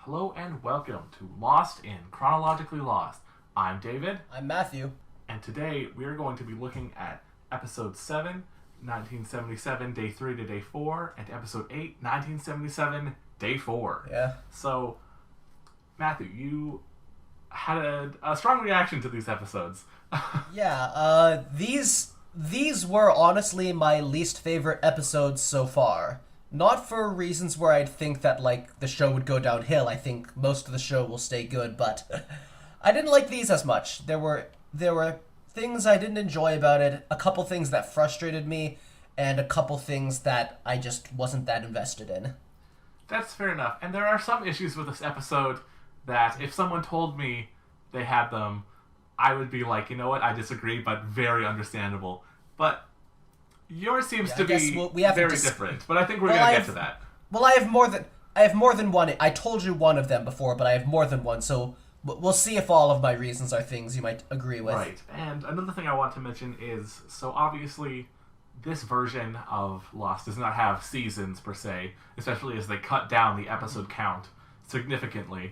Hello and welcome to Lost in Chronologically Lost. I'm David. I'm Matthew. And today we are going to be looking at Episode 7, 1977, Day 3 to Day 4, and Episode 8, 1977, Day 4. Yeah. So, Matthew, you had a strong reaction to these episodes. Yeah, these were honestly my least favorite episodes so far. Not for reasons where I'd think that, like, the show would go downhill. I think most of the show will stay good, but I didn't like these as much. There were things I didn't enjoy about it, a couple things that frustrated me, and a couple things that I just wasn't that invested in. That's fair enough. And there are some issues with this episode that if someone told me they had them, I would be like, you know what, I disagree, but very understandable. But yours seems to be very different, but I think we're going to get to that. Well, I have more than one. I told you one of them before, but I have more than one, so we'll see if all of my reasons are things you might agree with. Right, and another thing I want to mention is, so obviously this version of Lost does not have seasons per se, especially as they cut down the episode count significantly.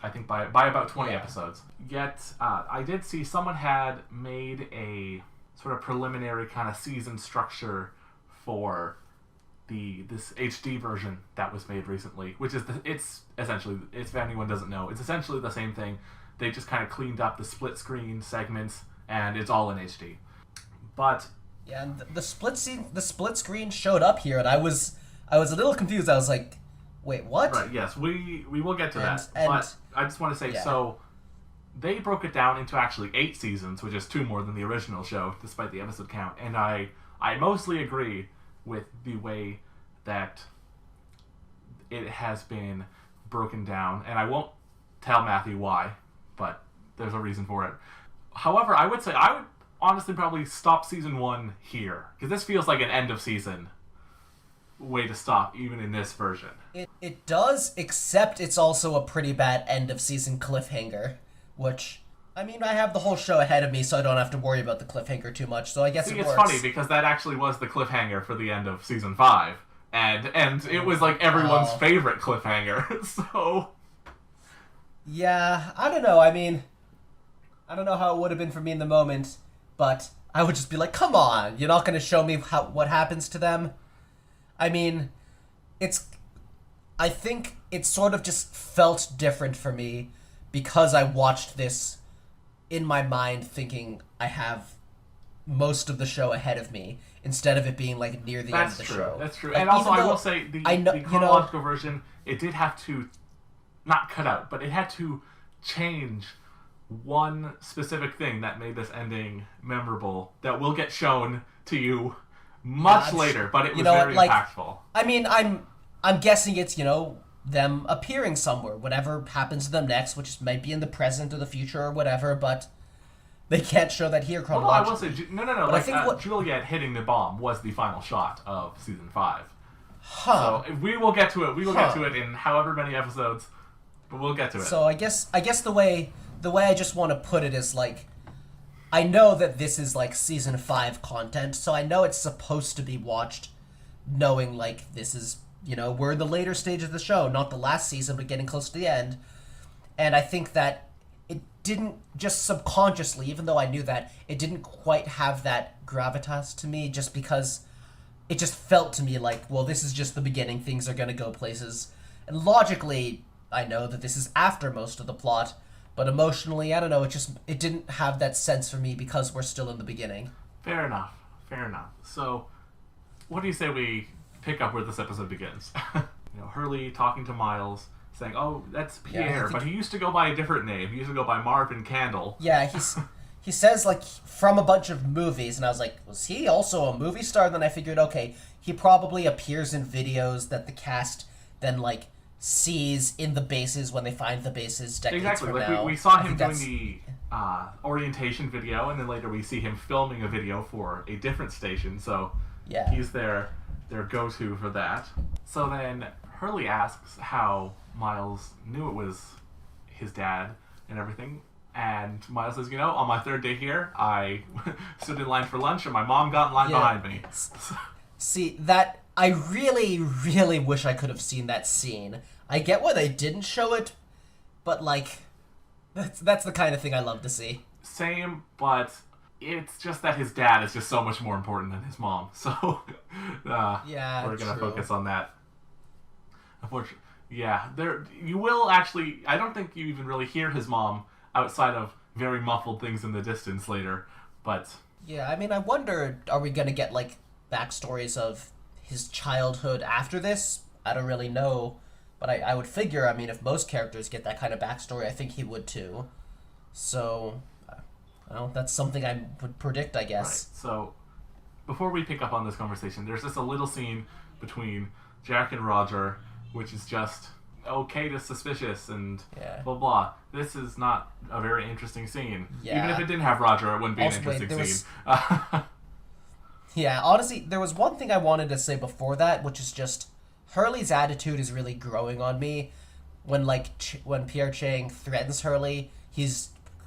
I think by about 20 episodes. Yet, I did see someone had made a sort of preliminary kind of season structure for this HD version that was made recently, which is it's essentially, if anyone doesn't know, it's essentially the same thing. They just kind of cleaned up the split screen segments, and it's all in HD. But yeah, and the split screen showed up here, and I was a little confused. I was like, wait, what? Right, yes, we will get to that. But I just want to say, so they broke it down into actually 8 seasons, which is 2 more than the original show, despite the episode count. And I mostly agree with the way that it has been broken down. And I won't tell Matthew why, but there's a reason for it. However, I would say I would honestly probably stop season 1 here, because this feels like an end of season way to stop, even in this version. It does, except it's also a pretty bad end of season cliffhanger. Which, I mean, I have the whole show ahead of me, so I don't have to worry about the cliffhanger too much, so I guess it works. It's funny, because that actually was the cliffhanger for the end of Season 5. And it was, like, everyone's favorite cliffhanger, so... Yeah, I don't know, I mean... I don't know how it would have been for me in the moment, but I would just be like, come on, you're not going to show me what happens to them? I mean, I think it sort of just felt different for me, because I watched this in my mind thinking I have most of the show ahead of me, instead of it being like near the end of the show. That's true. Like, and also I will say, the chronological version, it did have to, not cut out, but it had to change one specific thing that made this ending memorable that will get shown to you much later, but it was very impactful. I mean, I'm guessing it's, them appearing somewhere, whatever happens to them next, which might be in the present or the future or whatever, but they can't show that here chronologically. Well, no, I will say, no. But like, I think Juliet hitting the bomb was the final shot of season 5. Huh. So we will get to it. We will get to it in however many episodes, but we'll get to it. So I guess the way I just want to put it is, like, I know that this is like season 5 content, so I know it's supposed to be watched knowing, like, this is, we're in the later stage of the show, not the last season, but getting close to the end. And I think that it didn't, just subconsciously, even though I knew that, it didn't quite have that gravitas to me, just because it just felt to me like, well, this is just the beginning, things are going to go places. And logically, I know that this is after most of the plot, but emotionally, I don't know, it didn't have that sense for me because we're still in the beginning. Fair enough. So, what do you say we pick up where this episode begins? Hurley talking to Miles, saying, oh, that's Pierre, but he used to go by a different name. He used to go by Marvin Candle. Yeah, he says, like, from a bunch of movies, and I was like, was he also a movie star? And then I figured, okay, he probably appears in videos that the cast then, like, sees in the bases when they find the bases decades from now. We saw him doing the orientation video, and then later we see him filming a video for a different station, so he's their go-to for that. So then Hurley asks how Miles knew it was his dad and everything, and Miles says, on my 3rd day here, I stood in line for lunch, and my mom got in line behind me. See, that I really, really wish I could have seen that scene. I get why they didn't show it, but like, that's the kind of thing I love to see. Same, but it's just that his dad is just so much more important than his mom. So Yeah, we're gonna true. focus on that. Unfortunately, yeah, there you will actually. I don't think you even really hear his mom outside of very muffled things in the distance later. But Yeah, I mean, I wonder, are we gonna get like backstories of his childhood after this? I don't really know, but I would figure. I mean, if most characters get that kind of backstory, I think he would too. So, well, that's something I would predict, I right, guess. so before we pick up on this conversation, there's just a little scene between Jack and Roger, which is just okay to suspicious and Yeah. blah blah. This is not a very interesting scene. Yeah. Even if it didn't have Roger, it wouldn't be Also, an wait, interesting there was- scene. Yeah, honestly, there was one thing I wanted to say before that, which is just Hurley's attitude is really growing on me. When when Pierre Chang threatens Hurley,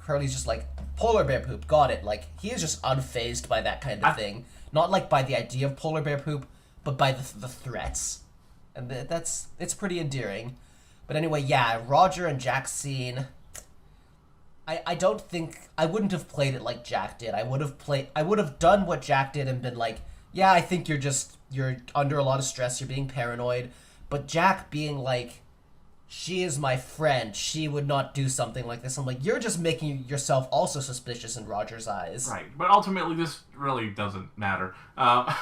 Hurley's just like polar bear poop, got it. Like he is just unfazed by that kind of thing, not like by the idea of polar bear poop, but by the threats, and it's pretty endearing. But anyway, yeah, Roger and Jack's scene. I don't think I wouldn't have played it like Jack did. I would have done what Jack did and been like, yeah, I think you're under a lot of stress, you're being paranoid. But Jack being like, she is my friend, she would not do something like this. I'm like, you're just making yourself also suspicious in Roger's eyes. Right, but ultimately this really doesn't matter. Yeah.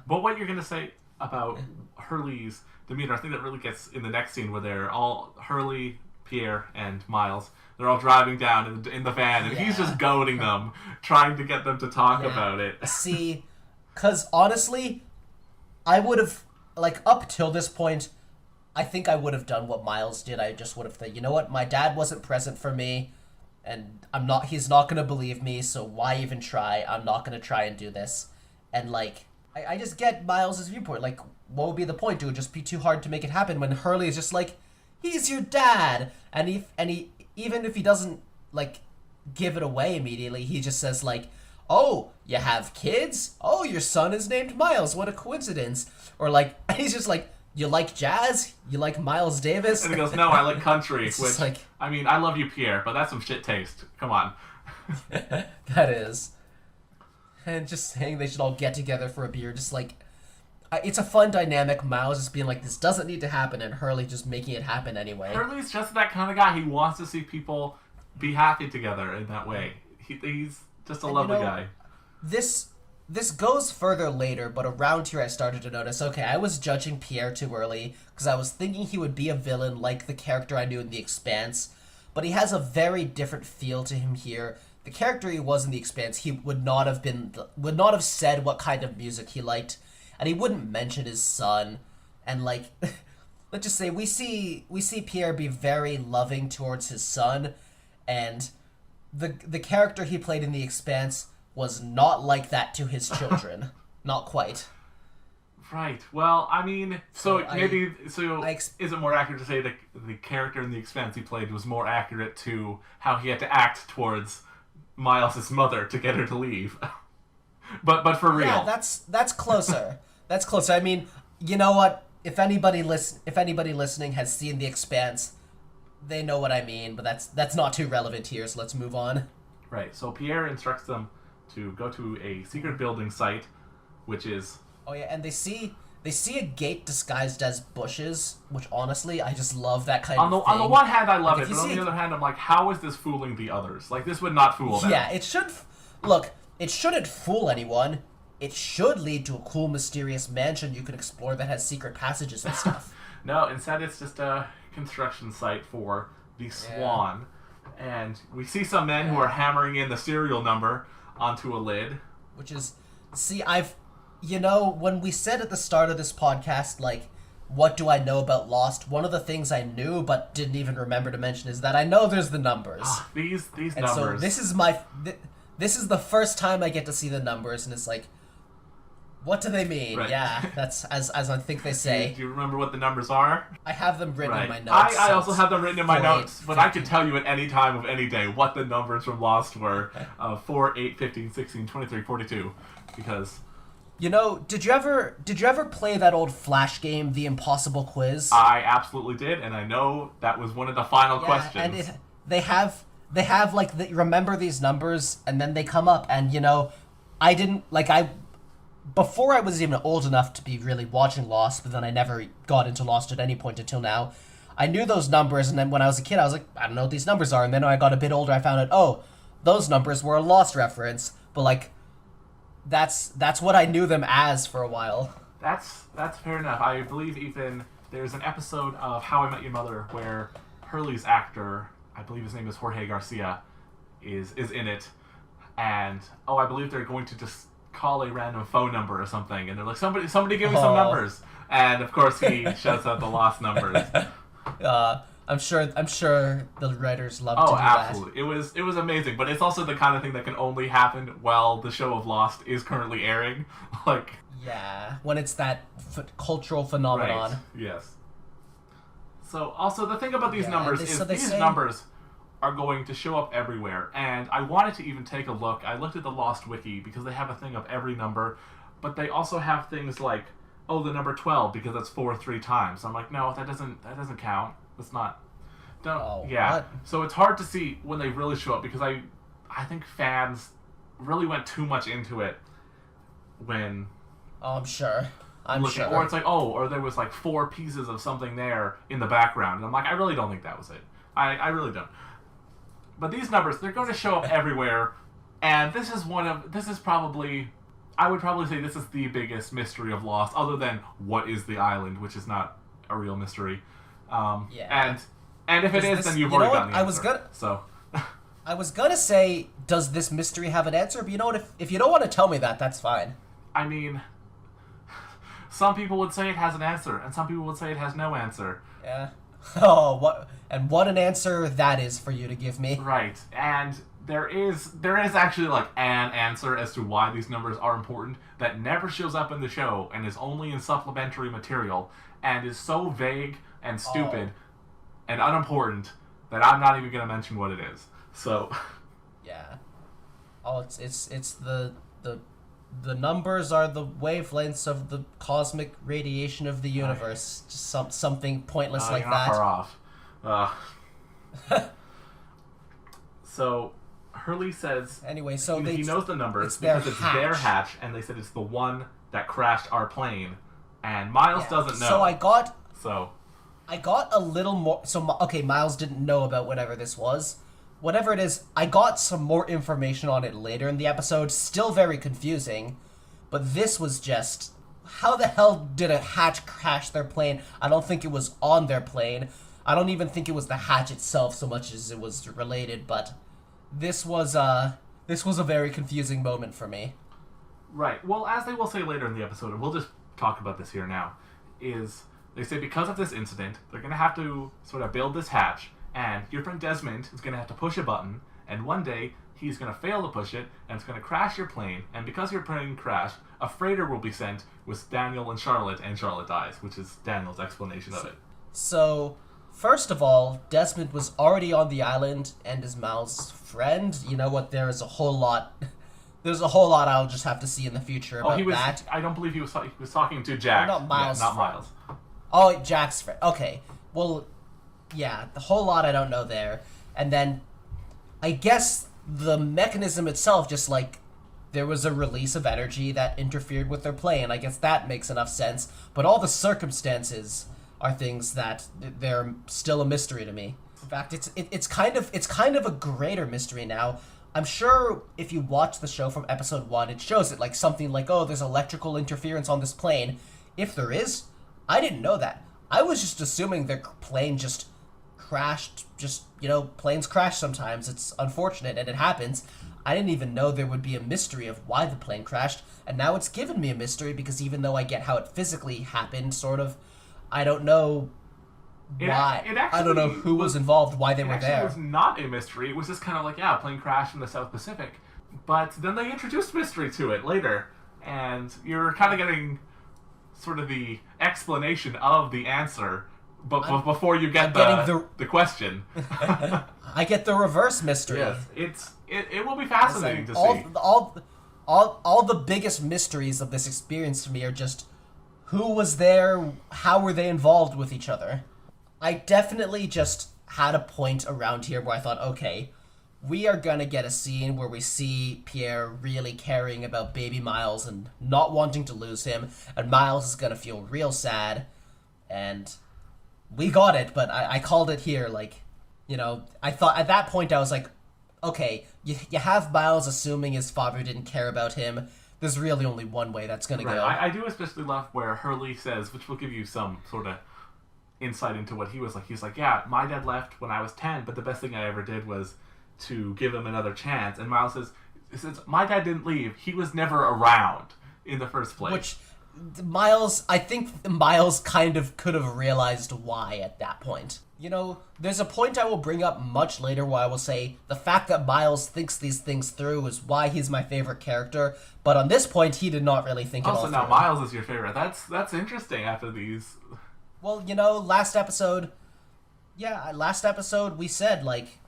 But what you're gonna say about Hurley's demeanor, I think that really gets in the next scene where they're all Hurley, Pierre, and Miles. They're all driving down in the van, and he's Yeah. just goading them, trying to get them to talk Yeah. about it. See, because honestly, I would have, like, up till this point, I think I would have done what Miles did. I just would have thought, you know what, my dad wasn't present for me, and he's not going to believe me, so why even try? I'm not going to try and do this. And, like, I just get Miles' viewpoint. Like, what would be the point? It would just be too hard to make it happen when Hurley is just like, he's your dad! And he even if he doesn't, like, give it away immediately, he just says, like, oh, you have kids? Oh, your son is named Miles. What a coincidence. Or, like, he's just like, you like jazz? You like Miles Davis? And he goes, no, I like country, It's which, just like- I mean, I love you, Pierre, but that's some shit taste. Come on. That is. And just saying they should all get together for a beer, just like, it's a fun dynamic. Miles just being like, this doesn't need to happen, and Hurley just making it happen anyway. Hurley's just that kind of guy. He wants to see people be happy together in that way. He's just a lovely guy. This goes further later, but around here I started to notice, okay, I was judging Pierre too early, because I was thinking he would be a villain like the character I knew in The Expanse, but he has a very different feel to him here. The character he was in The Expanse, he would not have said what kind of music he liked, and he wouldn't mention his son, and like, let's just say we see Pierre be very loving towards his son, and the character he played in The Expanse was not like that to his children. Not quite. Right. Well, I mean, is it more accurate to say that the character in The Expanse he played was more accurate to how he had to act towards Miles' mother to get her to leave? but for real. Yeah, that's closer. That's closer. I mean, you know what? If anybody listening has seen The Expanse, they know what I mean. But that's not too relevant here. So let's move on. Right. So Pierre instructs them to go to a secret building site, which is... Oh yeah, and they see a gate disguised as bushes, which honestly, I just love that kind of thing. On the one hand, I love Like, it, if but you on see the other hand, I'm like, how is this fooling the others? Like, this would not fool them. Yeah, it shouldn't fool anyone. It should lead to a cool, mysterious mansion you can explore that has secret passages and stuff. No, instead it's just a construction site for the Swan. And we see some men who are hammering in the serial number onto a lid. Which is, see, when we said at the start of this podcast, like, what do I know about Lost? One of the things I knew but didn't even remember to mention is that I know there's the numbers. These And numbers. so this is the first time I get to see the numbers, and it's like, what do they mean? Right. Yeah, that's as I think they say. Do you remember what the numbers are? I have them written Right. in my notes. I so also it's have them written in my 4, 8, notes, but I 15. could tell you at any time of any day what the numbers from Lost were. 4, 8, 15, 16, 23, 42. Because You know, did you ever play that old Flash game, The Impossible Quiz? I absolutely did, and I know that was one of the final questions. And they have like remember these numbers, and then they come up, and I didn't like I before I was even old enough to be really watching Lost, but then I never got into Lost at any point until now. I knew those numbers, and then when I was a kid, I was like, I don't know what these numbers are, and then when I got a bit older, I found out, oh, those numbers were a Lost reference, but like, that's what I knew them as for a while. That's fair enough. I believe even there's an episode of How I Met Your Mother where Hurley's actor, I believe his name is Jorge Garcia, is in it, and I believe they're going to just call a random phone number or something, and they're like, somebody give me some numbers, and of course he shouts out the Lost numbers. I'm sure the writers love to do absolutely. It was amazing, but it's also the kind of thing that can only happen while the show of Lost is currently airing. Like, yeah, when it's that cultural phenomenon. Right. Yes. So also the thing about these numbers is these say... numbers are going to show up everywhere, and I wanted to even take a look. I looked at the Lost wiki because they have a thing of every number, but they also have things like, the number 12 because that's 4 3 times. So I'm like, no, that doesn't count. That's not. What? So it's hard to see when they really show up because I think fans really went too much into it when. Oh, I'm sure. Sure. Or it's like, or there was like 4 pieces of something there in the background, and I'm like, I really don't think that was it. I really don't. But these numbers, they're going to show up everywhere, and this is probably, I would probably say this is the biggest mystery of Lost, other than what is the island, which is not a real mystery. Yeah. And if it is, then you've already gotten the answer. I was gonna say, does this mystery have an answer? But you know what? If you don't want to tell me that, that's fine. I mean, some people would say it has an answer, and some people would say it has no answer. Yeah. Oh, what an answer that is for you to give me. Right. And there is actually like an answer as to why these numbers are important that never shows up in the show and is only in supplementary material and is so vague and stupid and unimportant that I'm not even going to mention what it is. So yeah. It's the numbers are the wavelengths of the cosmic radiation of the universe. Just something pointless like you're that. Not far off. So Hurley says anyway, so he knows the numbers because it's their hatch, and they said it's the one that crashed our plane, and Miles doesn't know. So I got a little more. So okay, Miles didn't know about whatever this was. Whatever it is, I got some more information on it later in the episode. Still very confusing, but this was just, how the hell did a hatch crash their plane? I don't think it was on their plane. I don't even think it was the hatch itself so much as it was related, but this was a very confusing moment for me. Right. Well, as they will say later in the episode, and we'll just talk about this here now, is they say because of this incident, they're going to have to sort of build this hatch, and your friend Desmond is going to have to push a button, and one day he's going to fail to push it, and it's going to crash your plane, and because your plane crashed, a freighter will be sent with Daniel and Charlotte dies, which is Daniel's explanation of it. So, first of all, Desmond was already on the island and is Miles' friend. You know what, there's a whole lot I'll just have to see in the future about that. I don't believe he was talking to Jack. Not Miles. Yeah, not Miles. Oh, Jack's friend. Okay. Well, yeah, the whole lot I don't know there. And then, I guess the mechanism itself, just like, there was a release of energy that interfered with their plane. I guess that makes enough sense. But all the circumstances are things that they're still a mystery to me. In fact, it's kind of a greater mystery now. I'm sure if you watch the show from episode 1, it shows it like something like, there's electrical interference on this plane. If there is, I didn't know that. I was just assuming their plane just crashed. Planes crash sometimes. It's unfortunate and it happens. I didn't even know there would be a mystery of why the plane crashed, and now it's given me a mystery because even though I get how it physically happened, sort of, I don't know why. I don't know who was involved, why they were there. It was not a mystery. It was just kind of like, a plane crashed in the South Pacific. But then they introduced mystery to it later, and you're kind of getting sort of the explanation of the answer, but before you get the question. I get the reverse mystery. Yes, it will be fascinating to see. all the biggest mysteries of this experience to me are just who was there, how were they involved with each other. I definitely just had a point around here where I thought, okay, we are gonna get a scene where we see Pierre really caring about baby Miles and not wanting to lose him, and Miles is gonna feel real sad, and we got it, but I called it here, like, you know, I thought, at that point I was like, okay, you have Miles assuming his father didn't care about him. There's really only one way that's gonna go. I do especially love where Hurley says, which will give you some sort of insight into what he was like. He's like, yeah, my dad left when I was 10, but the best thing I ever did was to give him another chance. And Miles says, my dad didn't leave. He was never around in the first place. Which, I think Miles kind of could have realized why at that point. You know, there's a point I will bring up much later where I will say the fact that Miles thinks these things through is why he's my favorite character, but on this point he did not really think it all through. Also, now Miles is your favorite. That's interesting after these. Well, you know, last episode we said, like,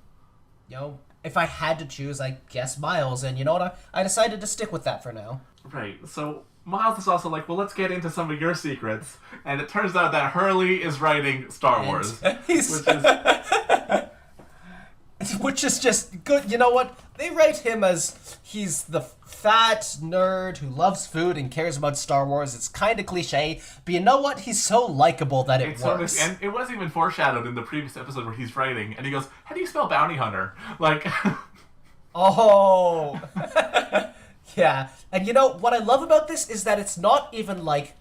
you know, if I had to choose, I guess Miles, and you know what, I decided to stick with that for now. Right, so Miles is also like, well, let's get into some of your secrets, and it turns out that Hurley is writing Star Wars, which is just good. You know what? They write him as he's the fat nerd who loves food and cares about Star Wars. It's kind of cliche, but you know what? He's so likable that it works. And it was even foreshadowed in the previous episode where he's writing, and he goes, how do you spell bounty hunter? Like... Oh... Yeah, and you know, what I love about this is that it's not even like,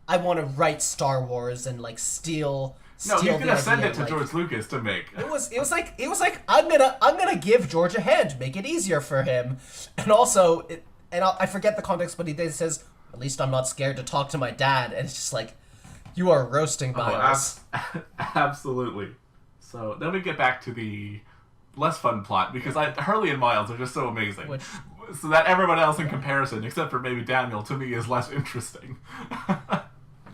I want to write Star Wars and, like, steal No, he's gonna send it to like, George Lucas to make. It was like I'm gonna give George a hand, make it easier for him, and also I forget the context, but he says, at least I'm not scared to talk to my dad, and it's just like, you are roasting Miles. Oh, absolutely. So then we get back to the less fun plot, because Hurley and Miles are just so amazing. So that everyone else in comparison, except for maybe Daniel, to me is less interesting.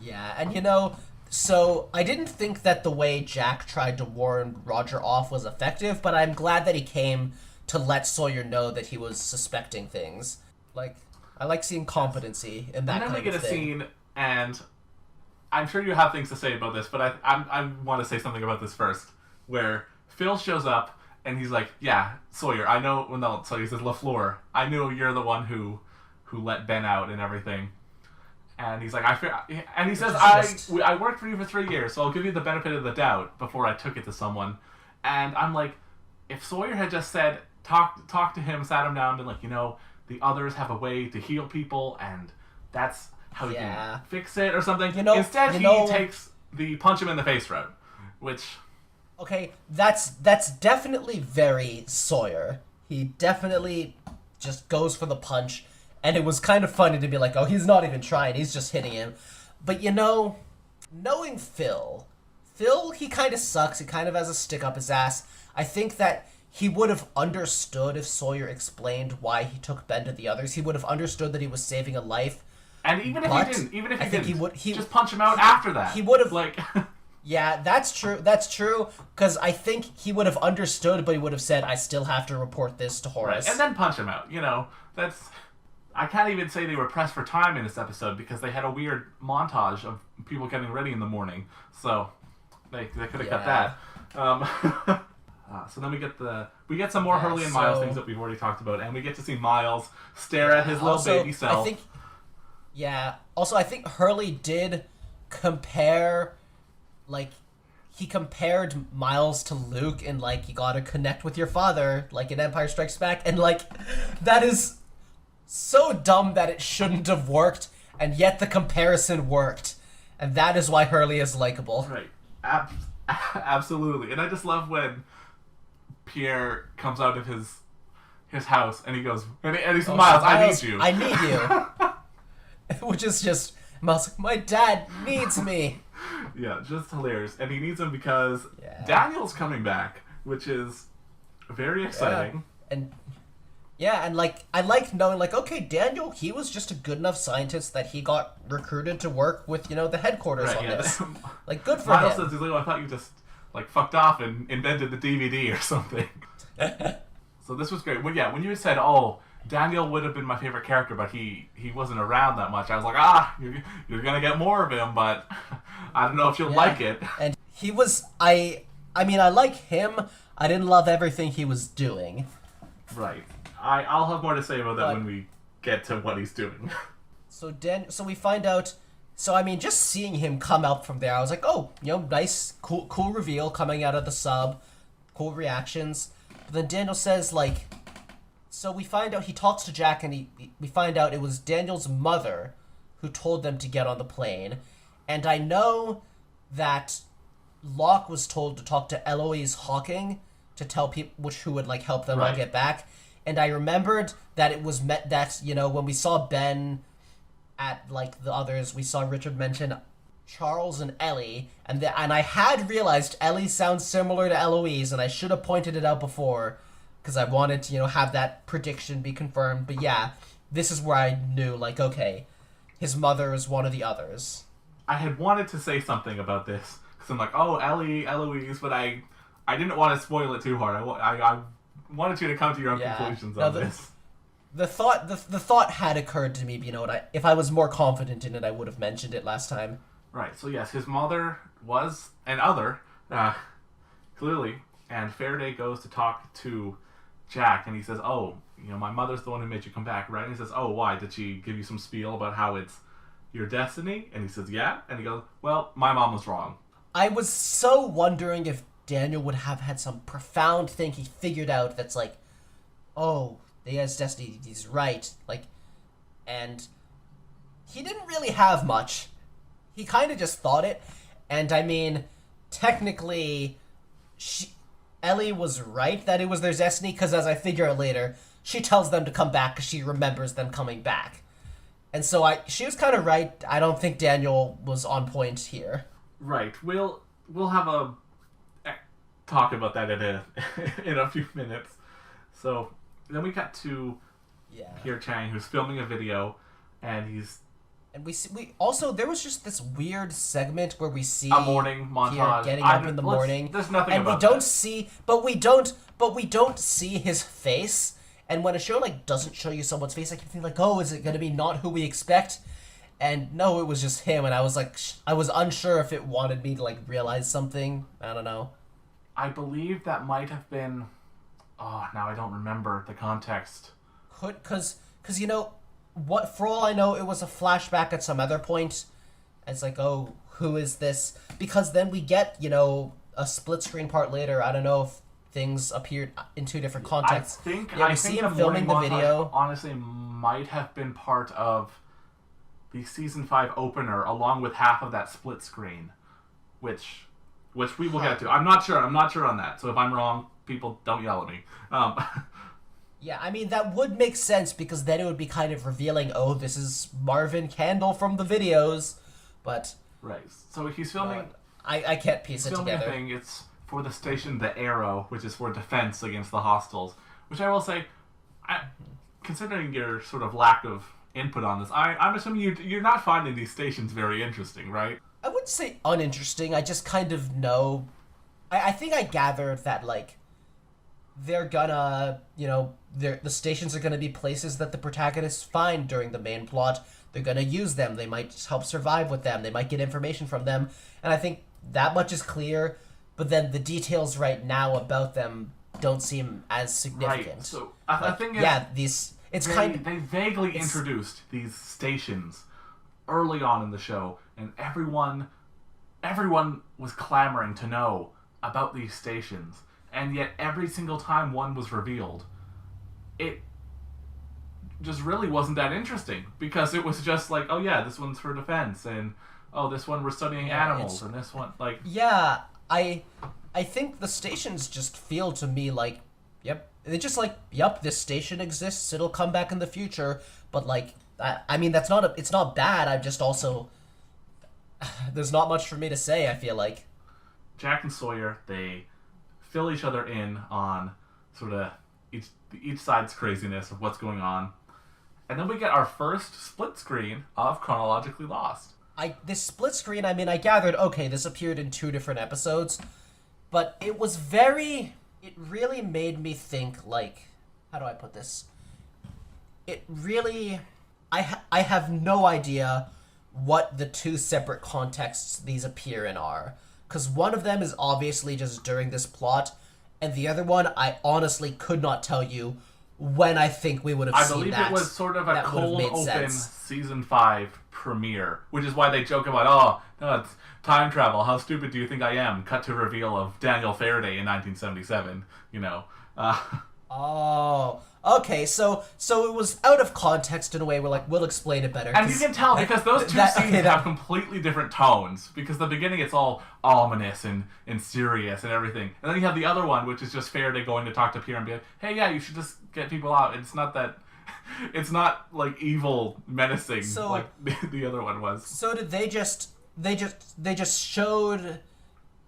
Yeah, and you know, so I didn't think that the way Jack tried to warn Roger off was effective, but I'm glad that he came to let Sawyer know that he was suspecting things. Like, I like seeing competency in that kind of thing. And then we get a scene, and I'm sure you have things to say about this, but I want to say something about this first, where Phil shows up, and he's like, yeah, Sawyer, I know... Well, no, so he says, LaFleur, I knew you're the one who let Ben out and everything. And he's like, and he says, I worked for you for 3 years, so I'll give you the benefit of the doubt before I took it to someone. And I'm like, if Sawyer had just said, talk to him, sat him down, and been like, you know, the others have a way to heal people, and that's how you can fix it, or something. Instead, he takes the punch him in the face route, which... Okay, that's definitely very Sawyer. He definitely just goes for the punch, and it was kind of funny to be like, oh, he's not even trying, he's just hitting him. But you know, knowing Phil, he kind of sucks, he kind of has a stick up his ass. I think that he would have understood if Sawyer explained why he took Ben to the others. He would have understood that he was saving a life. And even if he didn't, just punch him out after that. He would have... Like... Yeah, that's true, because I think he would have understood, but he would have said, I still have to report this to Horace. Right. And then punch him out, you know, that's... I can't even say they were pressed for time in this episode, because they had a weird montage of people getting ready in the morning, so they could have cut that. So then we get some more Hurley and Miles things that we've already talked about, and we get to see Miles stare at his little baby self. I think Hurley did compare... Like, he compared Miles to Luke and, like, you gotta connect with your father, like in Empire Strikes Back, and, like, that is so dumb that it shouldn't have worked, and yet the comparison worked, and that is why Hurley is likable. Right. Absolutely. And I just love when Pierre comes out of his house, and he goes, and he says, Miles, I need you. I need you. Which is just, Miles like, my dad needs me. Yeah, just hilarious. And he needs him because Daniel's coming back, which is very exciting. And like, I like knowing, like, okay, Daniel, he was just a good enough scientist that he got recruited to work with, you know, the headquarters on this. Like, good for Miles him. says, he's like, I thought you just, like, fucked off and invented the DVD or something. So this was great. When you said, oh, Daniel would have been my favorite character, but he wasn't around that much. I was like, you're gonna get more of him, but I don't know if you'll like it. And he was I mean, I like him. I didn't love everything he was doing. Right. I'll have more to say about that when we get to what he's doing. So we find out. So I mean, just seeing him come out from there, I was like, oh, nice, cool reveal coming out of the sub, cool reactions. But then Daniel says like, so we find out he talks to Jack, and we find out it was Daniel's mother who told them to get on the plane, and I know that Locke was told to talk to Eloise Hawking to tell people who would like help them all get back. And I remembered that it was that when we saw Ben at like the others, we saw Richard mention Charles and Ellie, and I had realized Ellie sounds similar to Eloise, and I should have pointed it out before because I wanted to have that prediction be confirmed. But yeah, this is where I knew like, okay, his mother is one of the others. I had wanted to say something about this because I'm like, oh, Eloise, but I didn't want to spoil it too hard. I wanted you to come to your own conclusions on this. The thought had occurred to me, but if I was more confident in it, I would have mentioned it last time. Right. So yes, his mother was an other, clearly, and Faraday goes to talk to Jack, and he says, "Oh, my mother's the one who made you come back, right?" And he says, "Oh, why? Did she give you some spiel about how it's your destiny?" And he says, "Yeah." And he goes, "Well, my mom was wrong." I was so wondering if Daniel would have had some profound thing he figured out that's like, oh, he has destiny, he's right. Like, and he didn't really have much. He kind of just thought it. And I mean, technically, Ellie was right that it was their destiny, because as I figure out later, she tells them to come back because she remembers them coming back. And so she was kind of right. I don't think Daniel was on point here. Right. We'll have a talk about that in a few minutes. So then we got to Pierre Chang, who's filming a video, and we also there was just this weird segment where we see a morning montage Pierre getting up in the morning. There's nothing and about we don't that. see, but we don't see his face. And when a show like doesn't show you someone's face, I can think like, oh, is it going to be not who we expect? And no, it was just him, and I was like, I was unsure if it wanted me to like realize something. I don't know. I believe that might have been. Oh, now I don't remember the context. Because what? For all I know, it was a flashback at some other point. It's like, oh, who is this? Because then we get a split screen part later. I don't know if things appeared in two different contexts. I think see him filming the video. Honestly, might have been part of the season 5 opener, along with half of that split screen, which we will get to. I'm not sure on that. So if I'm wrong, people don't yell at me. Yeah, I mean that would make sense because then it would be kind of revealing. Oh, this is Marvin Candle from the videos, but right. So he's filming. I can't piece it together. Thing. It's for the station The Arrow, which is for defense against the hostiles. Which I will say, considering your sort of lack of input on this, I'm assuming you're not finding these stations very interesting, right? I wouldn't say uninteresting. I just kind of know. I think I gathered that like they're gonna, the stations are gonna be places that the protagonists find during the main plot. They're gonna use them. They might help survive with them. They might get information from them. And I think that much is clear. But then the details right now about them don't seem as significant. Right. So I think they vaguely introduced these stations early on in the show, and everyone was clamoring to know about these stations, and yet every single time one was revealed, it just really wasn't that interesting, because it was just like, oh yeah, this one's for defense, and oh, this one we're studying animals, and this one like I think the stations just feel to me like, they're just like, this station exists, it'll come back in the future, but like, I mean, it's not bad, I'm just also, there's not much for me to say, I feel like. Jack and Sawyer, they fill each other in on sort of each side's craziness of what's going on. And then we get our first split screen of Chronologically Lost. This split screen, I mean, I gathered, okay, this appeared in 2 different episodes, but it really made me think, like, how do I put this? it really, I have no idea what the two separate contexts these appear in are. Because one of them is obviously just during this plot, and the other one, I honestly could not tell you when I think we would have seen that. I believe it was sort of a cold open sense. season 5 premiere, which is why they joke about, oh, no, it's time travel. How stupid do you think I am? Cut to reveal of Daniel Faraday in 1977, you know. Oh, okay. So it was out of context in a way. We're like, we'll explain it better. And you can tell because those two scenes have completely different tones. Because the beginning it's all ominous and serious and everything, and then you have the other one, which is just Faraday going to talk to Pierre and be like, "Hey, yeah, you should just get people out." It's not that. It's not like evil, menacing like the other one was. So did they just showed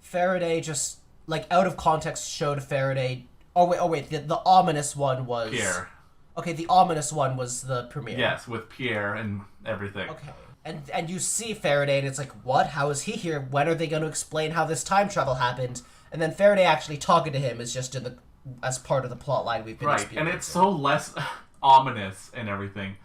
Faraday just like out of context showed Faraday. Oh wait, the ominous one was Pierre. Okay, the ominous one was the premiere. Yes, with Pierre and everything. Okay. And you see Faraday and it's like, what? How is he here? When are they going to explain how this time travel happened? And then Faraday actually talking to him is just as part of the plot line we've been experiencing. And it's so less ominous and everything.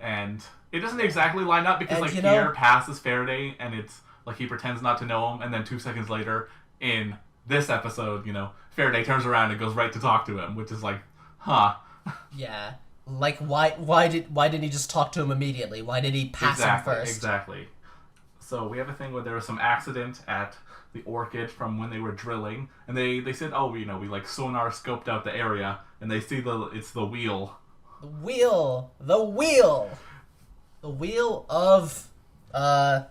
And it doesn't exactly line up because Pierre passes Faraday and it's like he pretends not to know him, and then 2 seconds later in this episode, Faraday turns around and goes right to talk to him, which is like, huh. Yeah. Like, why didn't he just talk to him immediately? Why did he pass him first? Exactly. So we have a thing where there was some accident at the Orchid from when they were drilling, and they said, oh, we like sonar scoped out the area, and they see it's the wheel. The wheel of, I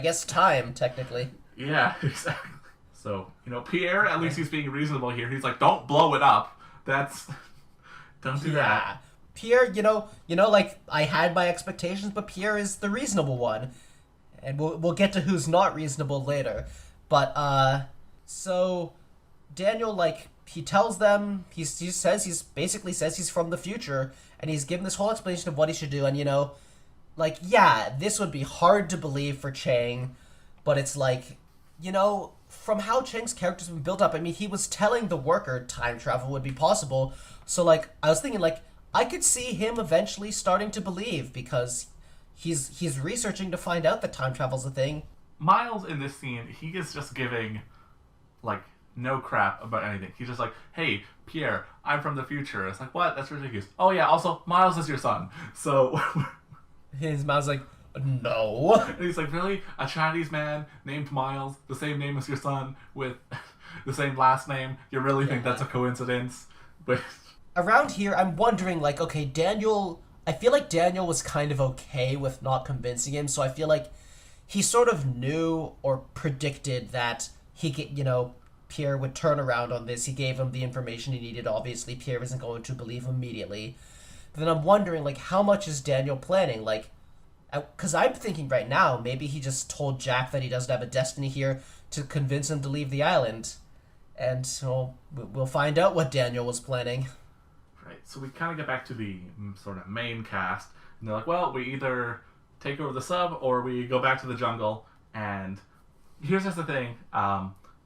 guess time, technically. Yeah, exactly. So, Pierre, at least he's being reasonable here. He's like, don't blow it up. Don't do that. Pierre, like, I had my expectations, but Pierre is the reasonable one. And we'll get to who's not reasonable later. But, so, Daniel, like, he tells them, he basically says he's from the future, and he's given this whole explanation of what he should do, and, like, yeah, this would be hard to believe for Chang, but it's like, from how Chang's character's been built up, I mean, he was telling the worker time travel would be possible, so, like, I was thinking, like, I could see him eventually starting to believe, because he's researching to find out that time travel's a thing. Miles, in this scene, he is just giving, like, no crap about anything. He's just like, hey, Pierre, I'm from the future. It's like, what? That's ridiculous. Oh, yeah, also, Miles is your son. So... His mom's like, no. And he's like, really? A Chinese man named Miles, the same name as your son, with the same last name? You really think that's a coincidence? But around here, I'm wondering, like, okay, I feel like Daniel was kind of okay with not convincing him, so I feel like he sort of knew or predicted that Pierre would turn around on this. He gave him the information he needed. Obviously, Pierre isn't going to believe immediately. But then I'm wondering, like, how much is Daniel planning? Like, because I'm thinking right now, maybe he just told Jack that he doesn't have a destiny here to convince him to leave the island. And so we'll find out what Daniel was planning. Right, so we kind of get back to the sort of main cast. And they're like, well, we either take over the sub or we go back to the jungle. And here's just the thing.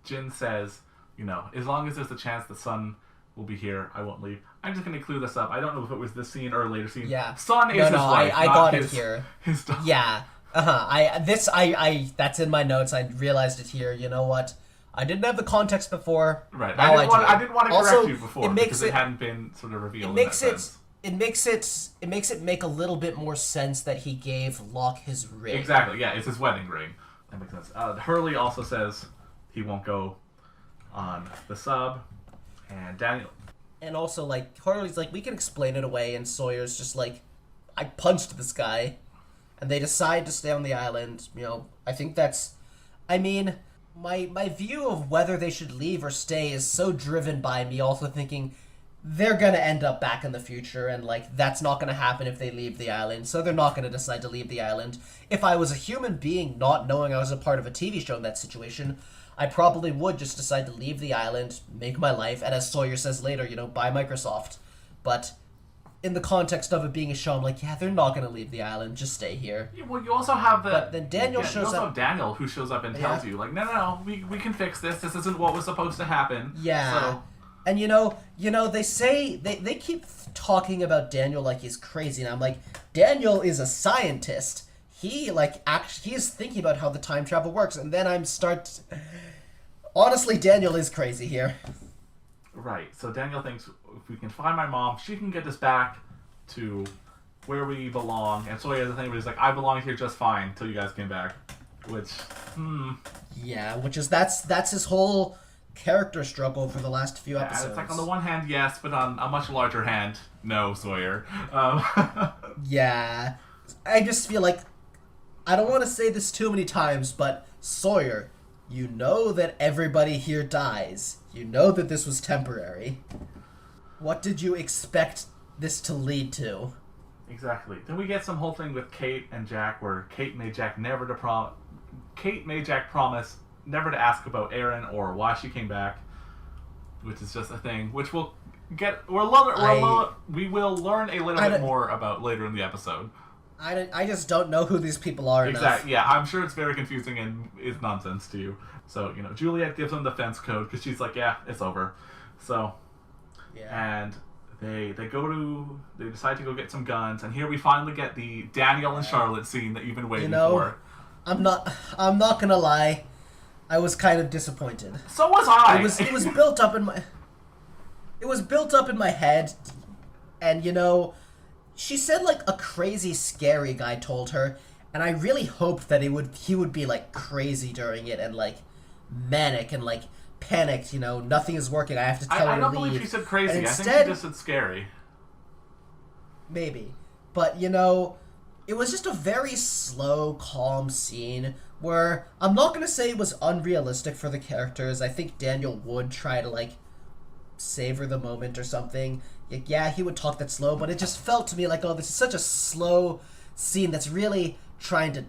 Jin says, as long as there's a chance the sun will be here, I won't leave. I'm just going to clear this up. I don't know if it was this scene or a later scene. Yeah. Sun is his wife, I got it here. His daughter. Yeah. That's in my notes. I realized it here. You know what? I didn't have the context before. Right. Now I didn't want to correct also, you before because it hadn't been sort of revealed. It makes it make a little bit more sense that he gave Locke his ring. Exactly. Yeah, it's his wedding ring. That makes sense. Hurley also says he won't go on the sub, and Daniel. And also, like, Hurley's like, we can explain it away, and Sawyer's just like, I punched this guy. And they decide to stay on the island. I think that's... I mean, my view of whether they should leave or stay is so driven by me also thinking they're going to end up back in the future, and, like, that's not going to happen if they leave the island, so they're not going to decide to leave the island. If I was a human being not knowing I was a part of a TV show in that situation, I probably would just decide to leave the island, make my life, and as Sawyer says later, buy Microsoft. But in the context of it being a show, I'm like, yeah, they're not going to leave the island, just stay here. Yeah, well, you also have But then Daniel shows up. You also have Daniel who shows up and tells you, like, no, we can fix this. This isn't what was supposed to happen. Yeah. So. And they say they keep talking about Daniel like he's crazy, and I'm like, Daniel is a scientist. He he is thinking about how the time travel works, and then honestly, Daniel is crazy here. Right. So Daniel thinks if we can find my mom, she can get us back to where we belong. And so he has the thing where he's like, I belong here just fine till you guys came back. Which, Yeah, that's his whole character struggle for the last few episodes. It's like on the one hand, yes, but on a much larger hand, no, Sawyer. Yeah. I just feel like, I don't want to say this too many times, but Sawyer, you know that everybody here dies. You know that this was temporary. What did you expect this to lead to? Exactly. Then we get some whole thing with Kate and Jack, where Kate made Jack promise never to ask about Aaron or why she came back, which is just a thing which we will learn a little bit more about later in the episode. I just don't know who these people are enough. Exactly. Yeah, I'm sure it's very confusing and is nonsense to you. So, Juliet gives them the fence code because she's like, yeah, it's over. So, yeah. And they decide to go get some guns, and here we finally get the Daniel and Charlotte scene that you've been waiting for. I'm not gonna lie, I was kind of disappointed. So was I. It was built up in my head, and she said like a crazy scary guy told her, and I really hoped that he would be like crazy during it and like manic and like panicked, nothing is working, I have to tell her to leave. I don't believe she said crazy. Instead, I think she just said scary. Maybe. But, it was just a very slow, calm scene where I'm not going to say it was unrealistic for the characters. I think Daniel would try to, like, savor the moment or something. Yeah, he would talk that slow, but it just felt to me like, oh, this is such a slow scene that's really trying to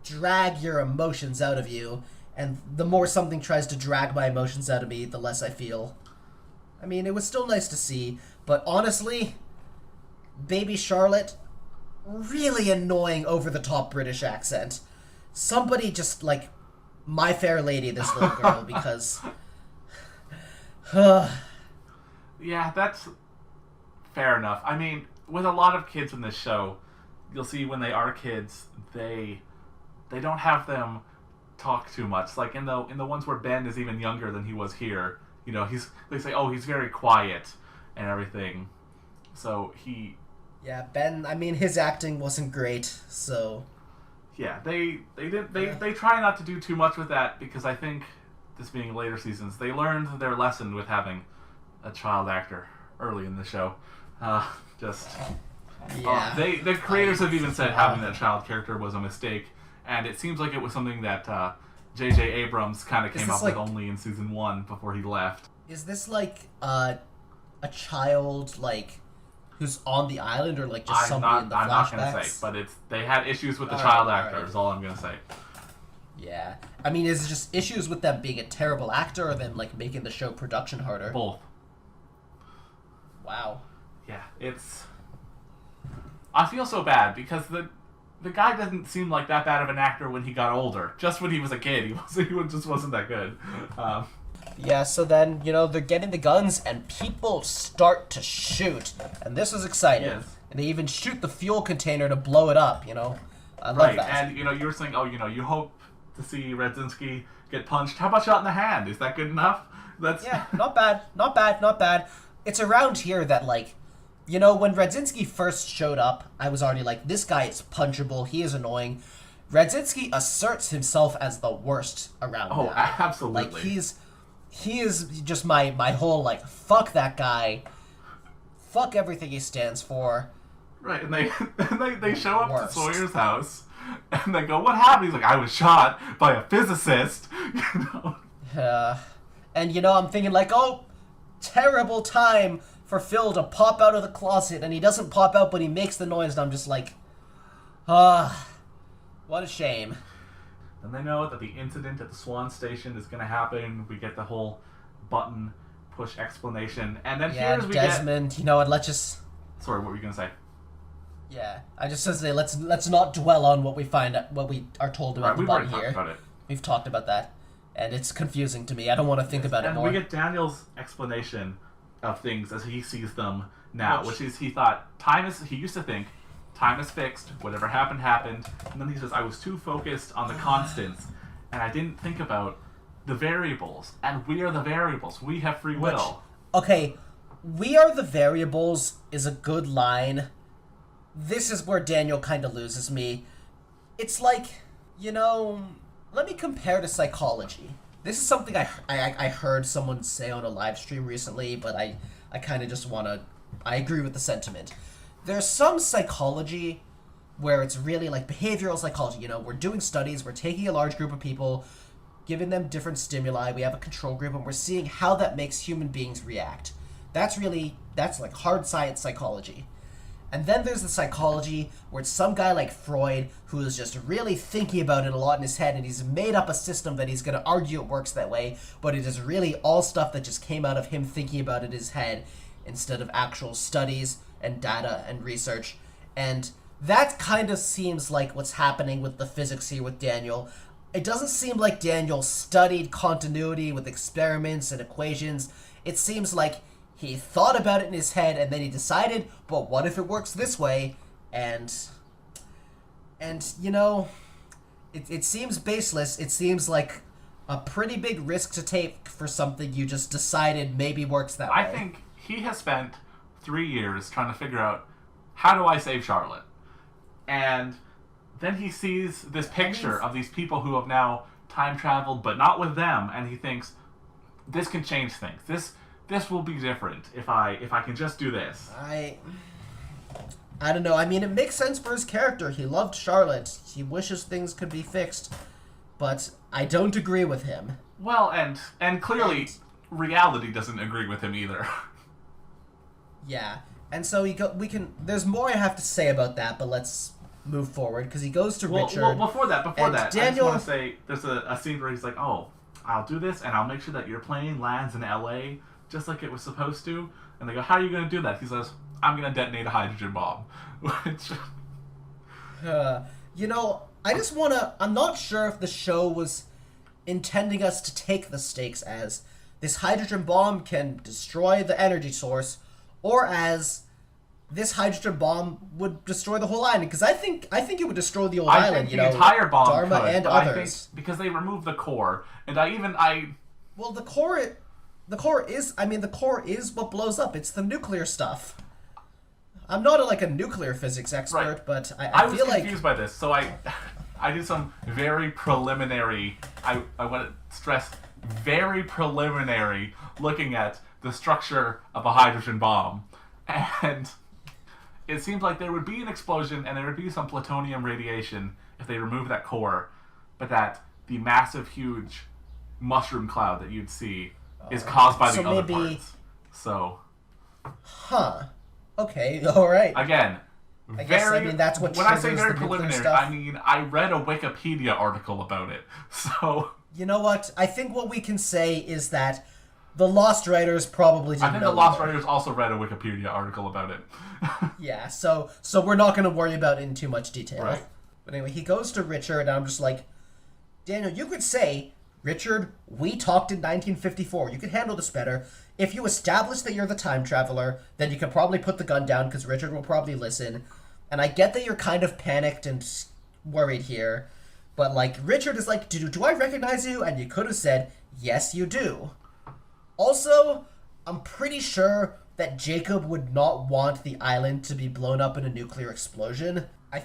drag your emotions out of you. And the more something tries to drag my emotions out of me, the less I feel. I mean, it was still nice to see, but honestly, baby Charlotte, really annoying over-the-top British accent. Somebody just, like, My Fair Lady this little girl, because... Yeah, that's fair enough. I mean, with a lot of kids in this show, you'll see when they are kids, they don't have them talk too much. Like in the ones where Ben is even younger than he was here, they say, oh, he's very quiet and everything. So he... Yeah, Ben, I mean, his acting wasn't great, so... Yeah, they try not to do too much with that, because I think, this being later seasons, they learned their lesson with having a child actor early in the show. The creators have even said having that child character was a mistake, and it seems like it was something that J.J. Abrams kind of came up with only in season 1 before he left. Is this like a child, like, who's on the island, or like just somebody in the flashbacks? I'm not going to say, but they had issues with the child actor, is all I'm going to say. Yeah. I mean, is it just issues with them being a terrible actor, or them, like, making the show production harder? Both. Wow. Yeah, I feel so bad, because the guy doesn't seem like that bad of an actor when he got older. Just when he was a kid, he just wasn't that good. Yeah, so then, they're getting the guns, and people start to shoot. And this is exciting. Yes. And they even shoot the fuel container to blow it up, I love that. And, you were saying, you hope to see Radzinski get punched. How about shot in the hand? Is that good enough? Yeah, not bad. It's around here that, like, when Radzinski first showed up, I was already like, this guy is punchable, he is annoying. Radzinski asserts himself as the worst around now. Absolutely. Like, he is just my whole, like, fuck that guy, fuck everything he stands for. Right, and they show up to Sawyer's house, and they go, what happened? He's like, I was shot by a physicist. And, I'm thinking, like, oh, terrible time for Phil to pop out of the closet, and he doesn't pop out, but he makes the noise, and I'm just like, what a shame. And they know that the incident at the Swan Station is going to happen. We get the whole button push explanation, and then here's we Desmond, get... you know what, let's just... Sorry, what were you going to say? Yeah, I just said let's not dwell on what we are told about the button here. About it. We've talked about that. and it's confusing to me. I don't want to think about it And more. we get Daniel's explanation of things as he sees them now, which is he used to think time is fixed, whatever happened, happened, and then he says, I was too focused on the constants, and I didn't think about the variables, and we are the variables. We have free will. Okay, we are the variables is a good line. This is where Daniel kind of loses me. It's like, let me compare to psychology. This is something I heard someone say on a live stream recently, but I kind of just want to... I agree with the sentiment. There's some psychology where it's really like behavioral psychology. We're doing studies, we're taking a large group of people, giving them different stimuli, we have a control group, and we're seeing how that makes human beings react. That's like hard science psychology. And then there's the psychology where it's some guy like Freud who is just really thinking about it a lot in his head, and he's made up a system that he's going to argue it works that way, but it is really all stuff that just came out of him thinking about it in his head instead of actual studies and data and research. And that kind of seems like what's happening with the physics here with Daniel. It doesn't seem like Daniel studied continuity with experiments and equations. It seems like he thought about it in his head and then he decided, but what if it works this way? And it seems baseless. It seems like a pretty big risk to take for something you just decided maybe works that way. I think he has spent 3 years trying to figure out, how do I save Charlotte? And then he sees this picture of these people who have now time traveled, but not with them, and he thinks, this can change things. This will be different if I can just do this. I don't know. I mean, it makes sense for his character. He loved Charlotte. He wishes things could be fixed, but I don't agree with him. Well, and clearly reality doesn't agree with him either. Yeah. And so there's more I have to say about that, but let's move forward because he goes to Richard. Well, before that, Daniel, I just want to say there's a scene where he's like, "Oh, I'll do this, and I'll make sure that your plane lands in L.A. just like it was supposed to." And they go, "How are you going to do that?" He says, "I'm going to detonate a hydrogen bomb." Which, I just want to. I'm not sure if the show was intending us to take the stakes as this hydrogen bomb can destroy the energy source, or as this hydrogen bomb would destroy the whole island, because I think it would destroy the whole island. The entire bomb Dharma could, and but others. I think because they removed the core, and Well, the core is what blows up. It's the nuclear stuff. I'm not a nuclear physics expert, right. But I feel was confused by this, so I did some very preliminary. I want to stress very preliminary looking at the structure of a hydrogen bomb, and it seems like there would be an explosion and there would be some plutonium radiation if they removed that core, but that the massive, huge mushroom cloud that you'd see is caused by the other parts. So, okay, all right. Again, that's what when I say triggers very the nuclear preliminary, stuff. I mean I read a Wikipedia article about it. So, you know what? I think what we can say is that the Lost writers probably didn't know. I think the Lost writers also read a Wikipedia article about it. Yeah, so we're not going to worry about it in too much detail. Right. But anyway, he goes to Richard, and I'm just like, Daniel, you could say, Richard, we talked in 1954. You could handle this better. If you establish that you're the time traveler, then you can probably put the gun down, because Richard will probably listen. And I get that you're kind of panicked and worried here, but, Richard is like, do I recognize you? And you could have said, yes, you do. Also, I'm pretty sure that Jacob would not want the island to be blown up in a nuclear explosion. I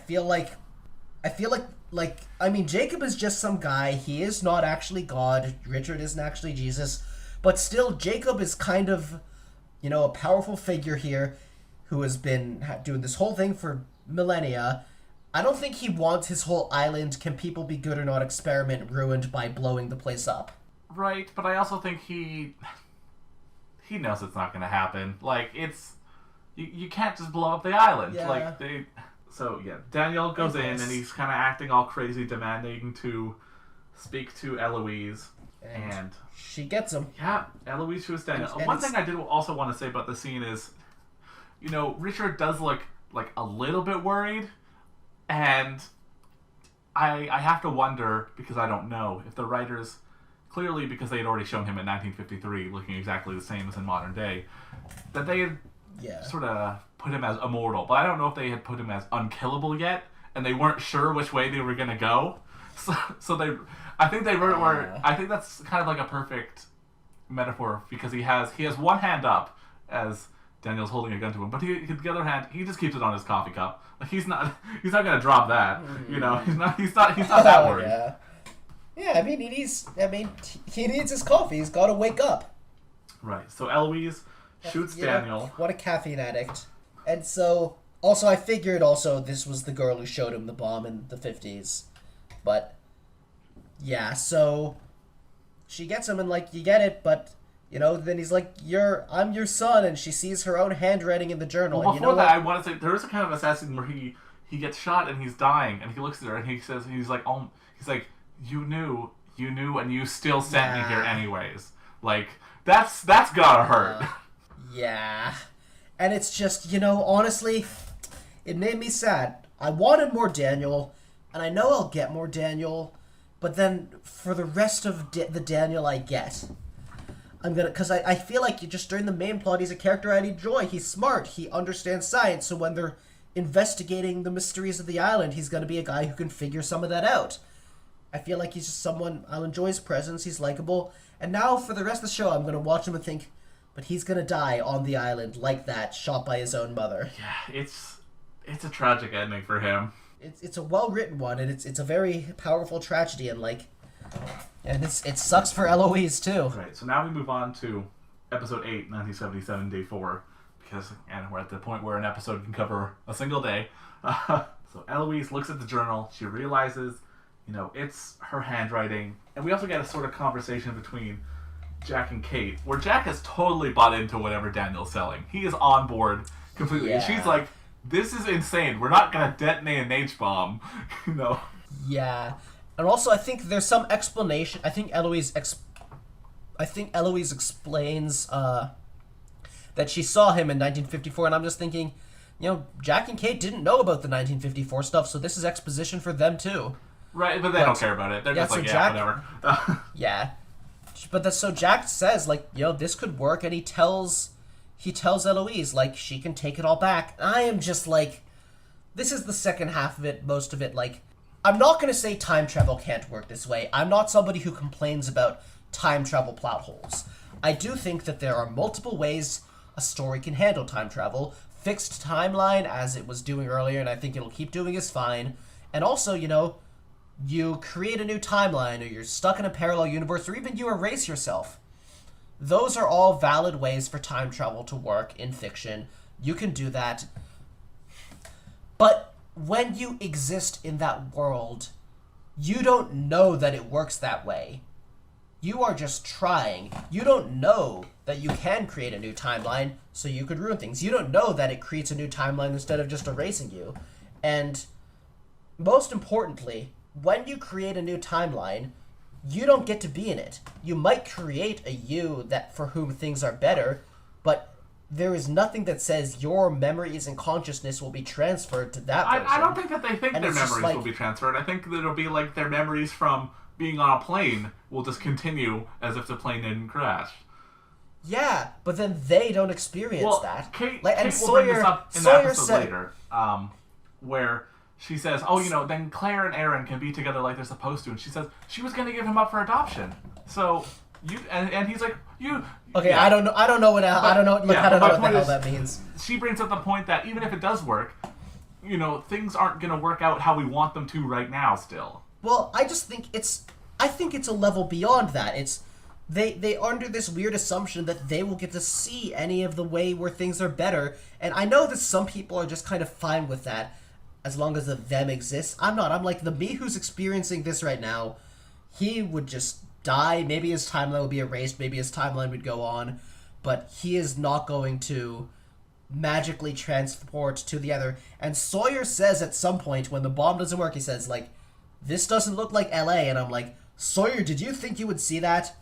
mean, Jacob is just some guy. He is not actually God. Richard isn't actually Jesus. But still, Jacob is kind of, a powerful figure here who has been doing this whole thing for millennia. I don't think he wants his whole island, can people be good or not experiment ruined by blowing the place up. Right, but I also think he knows it's not going to happen. You can't just blow up the island. Yeah. Daniel goes in and he's kind of acting all crazy, demanding to speak to Eloise, and she gets him. Yeah, Eloise to Daniel. And one thing I did also want to say about the scene is, Richard does look a little bit worried, and I have to wonder, because I don't know, if the writers clearly because they had already shown him in 1953 looking exactly the same as in modern day, that they had sort of put him as immortal. But I don't know if they had put him as unkillable yet, and they weren't sure which way they were going to go. So I think they were. I think that's kind of like a perfect metaphor because he has one hand up as Daniel's holding a gun to him, but the other hand he just keeps it on his coffee cup. Like he's not gonna drop that. You know, he's not that worried. Yeah. I mean he needs his coffee. He's got to wake up. Right. So Eloise shoots Daniel. What a caffeine addict. And so also I figured this was the girl who showed him the bomb in the 50s, but yeah. So she gets him and like you get it, but. You know, then he's like, I'm your son, and she sees her own handwriting in the journal. Well, and before that, I want to say, there is a kind of assassin where he gets shot and he's dying, and he looks at her and he's like, you knew, and you still sent me here anyways. Like, that's gotta hurt. Yeah. And it's just, honestly, it made me sad. I wanted more Daniel, and I know I'll get more Daniel, but then for the rest of the Daniel I get... because I feel like just during the main plot, he's a character I enjoy. He's smart. He understands science. So when they're investigating the mysteries of the island, he's going to be a guy who can figure some of that out. I feel like he's just someone, I'll enjoy his presence. He's likable. And now for the rest of the show, I'm going to watch him and think, but he's going to die on the island like that, shot by his own mother. Yeah, it's a tragic ending for him. It's a well-written one, and it's a very powerful tragedy, and it sucks for Eloise, too. Right, so now we move on to episode 8, 1977, day 4, because we're at the point where an episode can cover a single day. So Eloise looks at the journal, she realizes, it's her handwriting, and we also get a sort of conversation between Jack and Kate, where Jack has totally bought into whatever Daniel's selling. He is on board completely, and she's like, this is insane, we're not gonna detonate an H-bomb, Yeah. And also, I think there's some explanation. I think Eloise explains that she saw him in 1954, and I'm just thinking, Jack and Kate didn't know about the 1954 stuff, so this is exposition for them too. Right, but they don't care about it. They're just like, Jack, whatever. Yeah, but so Jack says this could work, and he tells Eloise she can take it all back. And I am just like, this is the second half of it, most of it I'm not going to say time travel can't work this way. I'm not somebody who complains about time travel plot holes. I do think that there are multiple ways a story can handle time travel. Fixed timeline, as it was doing earlier, and I think it'll keep doing, is fine. And also, you create a new timeline, or you're stuck in a parallel universe, or even you erase yourself. Those are all valid ways for time travel to work in fiction. You can do that. But when you exist in that world, you don't know that it works that way. You are just trying. You don't know that you can create a new timeline, so you could ruin things. You don't know that it creates a new timeline instead of just erasing you. And most importantly, when you create a new timeline, you don't get to be in it. You might create a you that for whom things are better, but there is nothing that says your memories and consciousness will be transferred to that person. I don't think that they think their memories will be transferred. I think that it'll be like their memories from being on a plane will just continue as if the plane didn't crash. Yeah, but then they don't experience that. Kate will bring this up in the episode later, where she says, then Claire and Aaron can be together like they're supposed to, and she says she was going to give him up for adoption. So... and he's like, okay, yeah. I don't know what the hell that means. She brings up the point that even if it does work, things aren't going to work out how we want them to right now still. Well, I think it's a level beyond that. It's they are under this weird assumption that they will get to see any of the way where things are better, and I know that some people are just kind of fine with that as long as the them exists. I'm not. I'm like, the me who's experiencing this right now, he would just die. Maybe his timeline would be erased, maybe his timeline would go on, but he is not going to magically transport to the other. And Sawyer says at some point when the bomb doesn't work, he says this doesn't look like LA, and I'm like, Sawyer, did you think you would see that?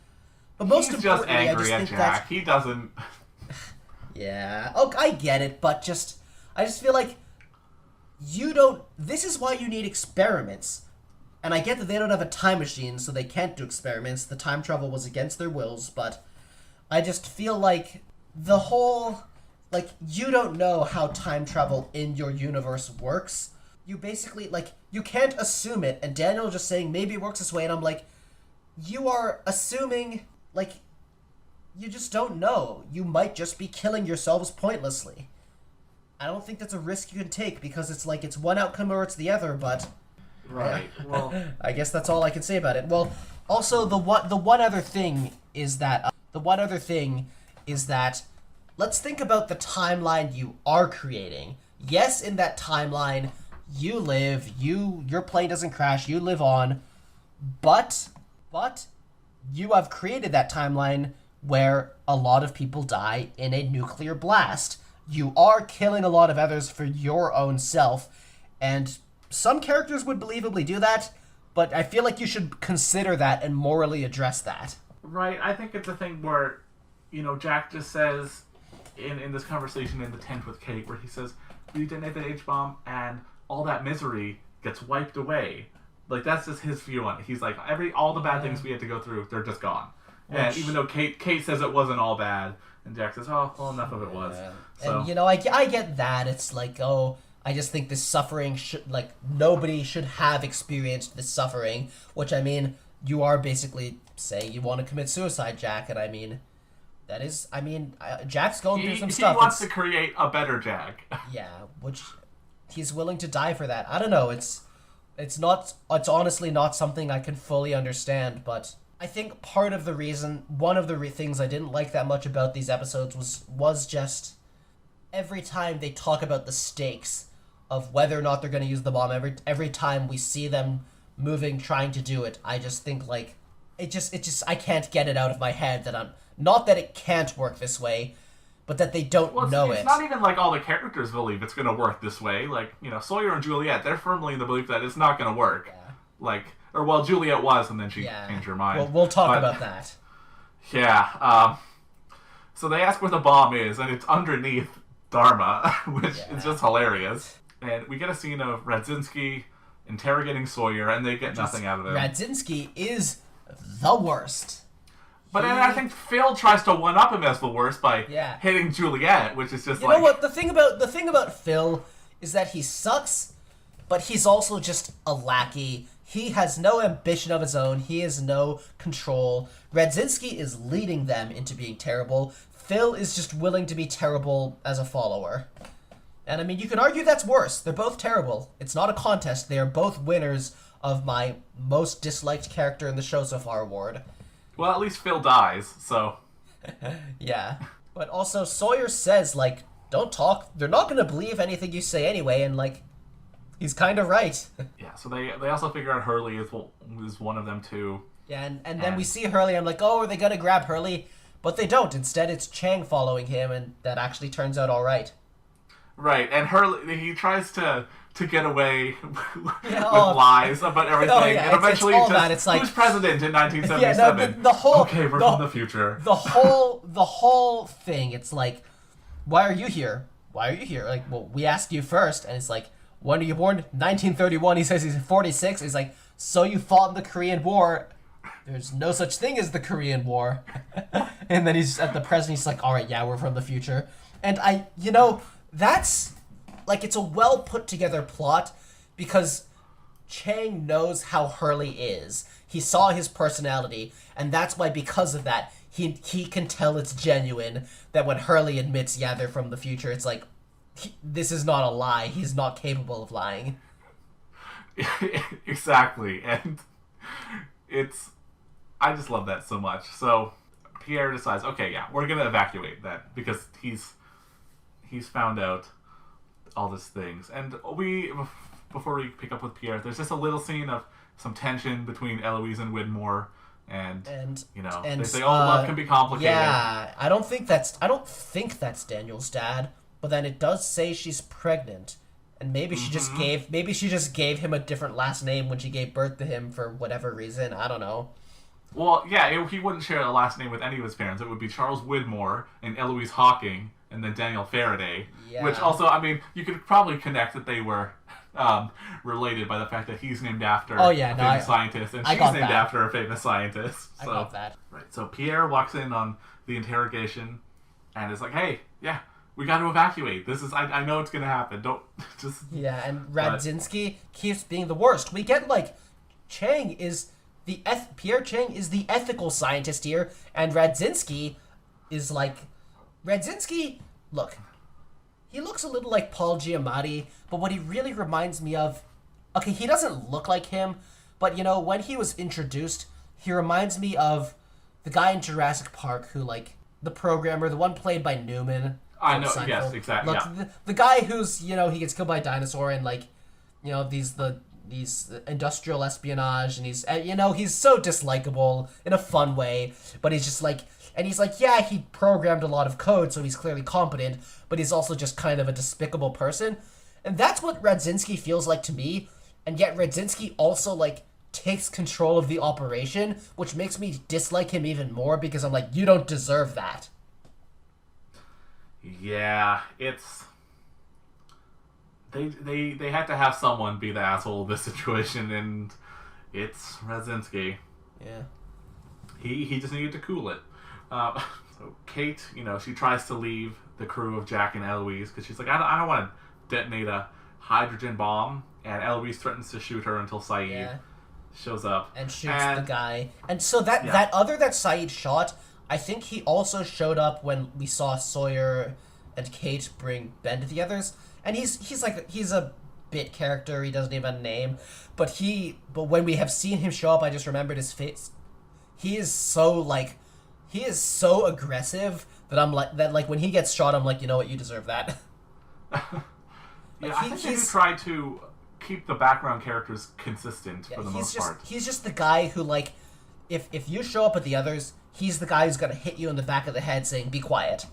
But most importantly, just angry I just at think Jack. He doesn't. Yeah, I get it, but I just feel like you don't. This is why you need experiments. And I get that they don't have a time machine, so they can't do experiments. The time travel was against their wills, but I just feel like the whole... Like, you don't know how time travel in your universe works. You basically, like, you can't assume it, and Daniel just saying maybe it works this way, and I'm like, you are assuming, like, you just don't know. You might just be killing yourselves pointlessly. I don't think that's a risk you can take, because it's like, it's one outcome or it's the other, but... Right, well... I guess that's all I can say about it. Well, also, the one other thing is that... Let's think about the timeline you are creating. Yes, in that timeline, you live, your plane doesn't crash, you live on, but you have created that timeline where a lot of people die in a nuclear blast. You are killing a lot of others for your own self, and some characters would believably do that, but I feel like you should consider that and morally address that. Right, I think it's a thing where, Jack just says... In this conversation in the tent with Kate, where he says, "We detonate the H-bomb, and all that misery gets wiped away." Like, that's just his view on it. He's like, all the bad things we had to go through, they're just gone. And even though Kate says it wasn't all bad, and Jack says, "Oh, well, enough of it was." So. And I get that. It's like, I just think this suffering nobody should have experienced this suffering. Which, I mean, you are basically saying you want to commit suicide, Jack, and I mean. That is, Jack's going through some stuff. He wants to create a better Jack. Yeah, which he's willing to die for that. I don't know. It's honestly not something I can fully understand. But I think part of the reason, one of the things I didn't like that much about these episodes was just every time they talk about the stakes of whether or not they're going to use the bomb. Every time we see them moving, trying to do it, I just think like it just I can't get it out of my head that I'm. Not that it can't work this way, but that they don't know it. It's not even like all the characters believe it's going to work this way. Like, Sawyer and Juliet, they're firmly in the belief that it's not going to work. Yeah. Juliet was, and then she changed her mind. We'll talk about that. Yeah. So they ask where the bomb is, and it's underneath Dharma, which is just hilarious. And we get a scene of Radzinski interrogating Sawyer, and they get nothing out of it. Radzinski is the worst. But then I think Phil tries to one-up him as the worst by hitting Juliet, which is just You know what? The thing about Phil is that he sucks, but he's also just a lackey. He has no ambition of his own. He has no control. Radzinski is leading them into being terrible. Phil is just willing to be terrible as a follower. And I mean, you can argue that's worse. They're both terrible. It's not a contest. They are both winners of my most disliked character in the show so far award. Well, at least Phil dies, so... Yeah. But also, Sawyer says, like, don't talk. They're not going to believe anything you say anyway, and, like, he's kind of right. Yeah, so they also figure out Hurley is one of them, too. Yeah, and then we see Hurley, I'm like, are they going to grab Hurley? But they don't. Instead, it's Chang following him, and that actually turns out all right. Right, and Hurley, he tries to get away with lies about everything, and eventually it's like, who's president in 1977? Yeah, the whole... Okay, we're from the future. The whole thing, it's like, why are you here? Why are you here? Like, well, we asked you first, and it's like, when are you born? 1931. He says he's 46. He's like, so you fought in the Korean War. There's no such thing as the Korean War. And then he's at the president, he's like, all right, yeah, we're from the future. And that's... Like, it's a well put together plot because Chang knows how Hurley is. He saw his personality, and that's why, because of that, he can tell it's genuine. That when Hurley admits, yeah, they're from the future, it's like, this is not a lie. He's not capable of lying. Exactly, and I just love that so much. So Pierre decides, okay, yeah, we're gonna evacuate that because he's found out all these things. And before we pick up with Pierre, there's just a little scene of some tension between Eloise and Widmore, and they say, love can be complicated. Yeah, I don't think that's Daniel's dad, but then it does say she's pregnant, and maybe she just gave him a different last name when she gave birth to him for whatever reason. I don't know. Well, yeah, he wouldn't share a last name with any of his parents. It would be Charles Widmore and Eloise Hawking, and then Daniel Faraday. Yeah. Which also, I mean, you could probably connect that they were related by the fact that he's named after Oh, yeah, a no, famous scientist, and I she's got named that. after a famous scientist. I So, got that. right. So Pierre walks in on the interrogation and is like, "Hey, yeah, we got to evacuate. This is I know it's gonna happen. Don't just." Yeah, and Radzinski keeps being the worst. We get like Chang is Pierre Chang is the ethical scientist here, and Radzinski is like Radzinski. Look, he looks a little like Paul Giamatti, but what he really reminds me of, okay, he doesn't look like him, but you know when he was introduced, he reminds me of the guy in Jurassic Park who like the programmer, the one played by Newman. I know. Seinfeld. Yes, exactly. Look, Yeah. the guy who's he gets killed by a dinosaur and like, these industrial espionage, and he's so dislikable in a fun way, but he's just like, and he's like, yeah, he programmed a lot of code, so he's clearly competent, but he's also just kind of a despicable person, and that's what Radzinski feels like to me, and yet Radzinski also like takes control of the operation, which makes me dislike him even more because I'm like, you don't deserve that. Yeah, it's they had to have someone be the asshole of this situation, and it's Radzinski. Yeah. He just needed to cool it. So Kate, she tries to leave the crew of Jack and Eloise because she's like, I don't want to detonate a hydrogen bomb, and Eloise threatens to shoot her until Saeed shows up and shoots the guy. And so that Saeed shot, I think he also showed up when we saw Sawyer and Kate bring Ben to the others. And he's a bit character. He doesn't even have a name, but when we have seen him show up, I just remembered his face. He is so aggressive that when he gets shot, I'm like, you know what, you deserve that. Yeah, I think they do try to keep the background characters consistent for the most part. He's just the guy who, like, if you show up at the others, he's the guy who's gonna hit you in the back of the head saying, be quiet.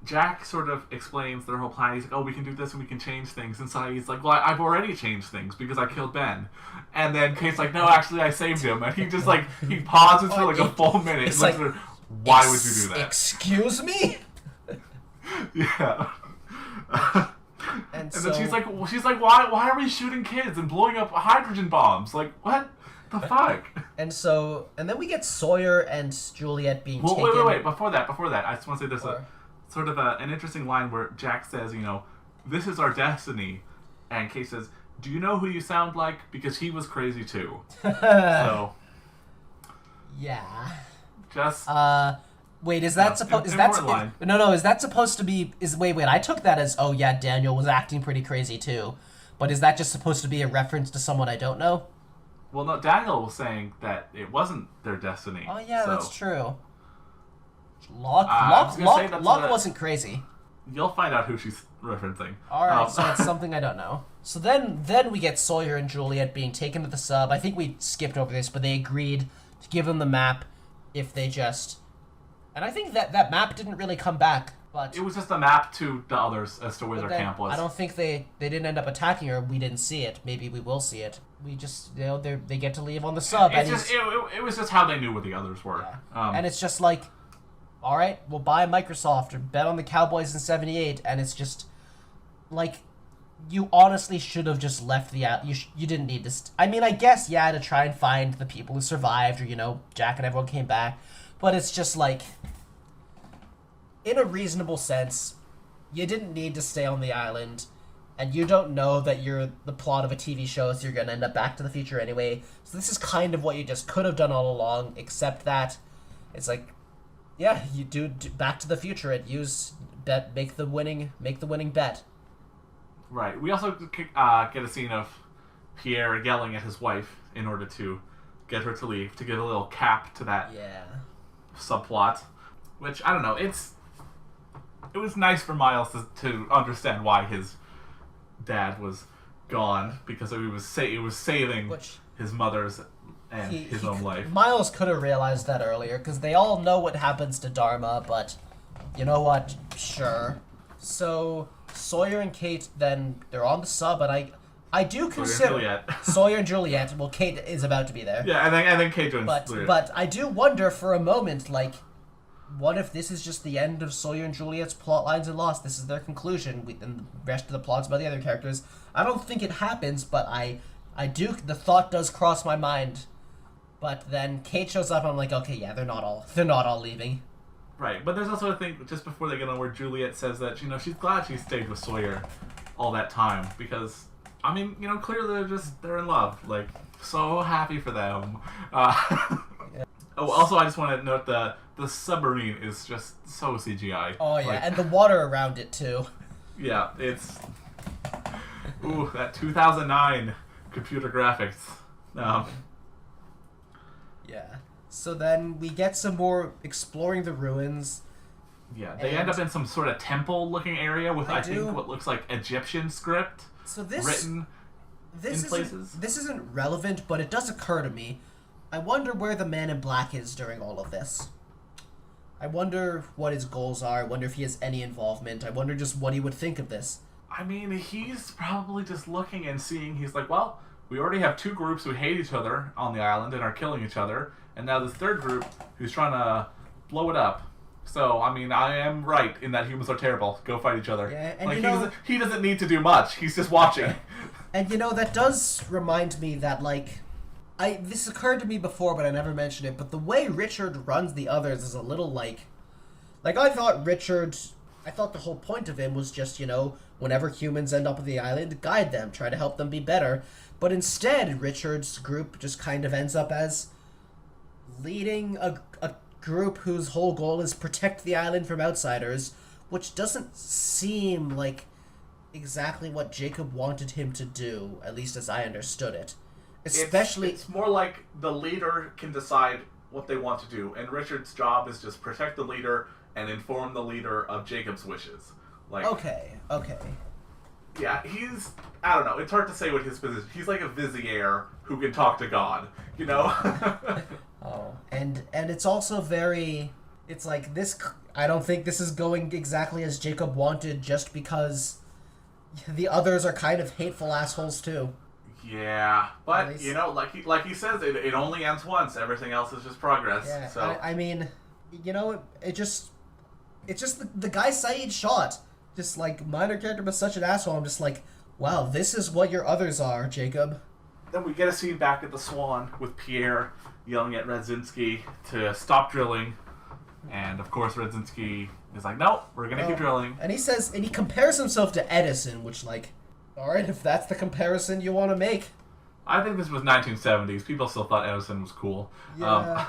Jack sort of explains their whole plan. He's like, oh, we can do this and we can change things. And Saeed's like, well, I've already changed things because I killed Ben. And then Kate's like, no, actually, I saved him. And he just, like, he pauses for, like, a full minute. It's like, why would you do that? Excuse me? Yeah. And then she's like, why are we shooting kids and blowing up hydrogen bombs? Like, what the fuck? And then we get Sawyer and Juliet being taken. Wait. Before that, I just want to say this. Sort of an interesting line where Jack says, this is our destiny. And Kate says, do you know who you sound like? Because he was crazy too. So. Yeah. Just. Wait, is that supposed? Is that supposed to be? Wait. I took that as, oh yeah, Daniel was acting pretty crazy too, but is that just supposed to be a reference to someone I don't know? Well, no. Daniel was saying that it wasn't their destiny. Oh yeah, that's true. Locke wasn't crazy. You'll find out who she's referencing. All right, so it's something I don't know. So then we get Sawyer and Juliet being taken to the sub. I think we skipped over this, but they agreed to give them the map if they just. And I think that map didn't really come back, but it was just a map to the others as to where their camp was. I don't think they didn't end up attacking her. We didn't see it. Maybe we will see it. We just they get to leave on the sub. It was just how they knew where the others were. Yeah. And it's just like, all right, we'll buy Microsoft or bet on the Cowboys in '78, and it's just like, you honestly should have just left the out. You didn't need to. I mean, I guess to try and find the people who survived, or Jack and everyone came back, but it's just like, in a reasonable sense, you didn't need to stay on the island, and you don't know that you're the plot of a TV show, so you're gonna end up Back to the Future anyway. So this is kind of what you just could have done all along, except that it's like, yeah, you do Back to the Future it. Make the winning bet. Right. We also get a scene of Pierre yelling at his wife in order to get her to leave, to give a little cap to that subplot. Which, I don't know, it was nice for Miles to understand why his dad was gone, because it was saving his mother's and his own life. Miles could have realized that earlier, because they all know what happens to Dharma, but you know what? Sure. So Sawyer and Kate, then they're on the sub, and I do consider Sawyer and Juliet. Well, Kate is about to be there. Yeah, and then Kate joins. But I do wonder for a moment, like, what if this is just the end of Sawyer and Juliet's plot lines in Lost? This is their conclusion, and the rest of the plots about the other characters. I don't think it happens, but I do. The thought does cross my mind. But then Kate shows up, and I'm like, okay, yeah, they're not all leaving. Right, but there's also a thing just before they get on where Juliet says that she's glad she stayed with Sawyer all that time because clearly they're in love. Like, so happy for them. Yeah. Oh, also I just want to note the submarine is just so CGI. Oh yeah, and the water around it too. Yeah, it's that 2009 computer graphics. Yeah. So then we get some more exploring the ruins. Yeah, they end up in some sort of temple-looking area with I think what looks like Egyptian script. So this written in places. This isn't relevant, but it does occur to me. I wonder where the Man in Black is during all of this. I wonder what his goals are. I wonder if he has any involvement. I wonder just what he would think of this. I mean, he's probably just looking and seeing. He's like, well, we already have two groups who hate each other on the island and are killing each other, and now this third group who's trying to blow it up. So, I mean, I am right in that humans are terrible. Go fight each other. Yeah, and like, he doesn't need to do much. He's just watching. And that does remind me that, like, this occurred to me before, but I never mentioned it, but the way Richard runs the others is a little like I thought the whole point of him was just, whenever humans end up on the island, guide them, try to help them be better. But instead, Richard's group just kind of ends up as leading a group whose whole goal is protect the island from outsiders, which doesn't seem like exactly what Jacob wanted him to do, at least as I understood it. Especially... It's more like the leader can decide what they want to do, and Richard's job is just protect the leader and inform the leader of Jacob's wishes. Like, Okay. Yeah, I don't know, it's hard to say what his position... He's like a vizier who can talk to God, Oh, and it's also very... It's like this... I don't think this is going exactly as Jacob wanted just because the others are kind of hateful assholes too. Yeah, but, like he says, it only ends once. Everything else is just progress. Yeah, so. I mean, it's just the guy Saeed shot. Just, like, minor character but such an asshole. I'm just like, wow, this is what your others are, Jacob. Then we get a scene back at the Swan with Pierre yelling at Redzinski to stop drilling. And, of course, Redzinski is like, no, we're going to keep drilling. And he compares himself to Edison, which, like, alright, if that's the comparison you want to make. I think this was 1970s. People still thought Edison was cool. Yeah.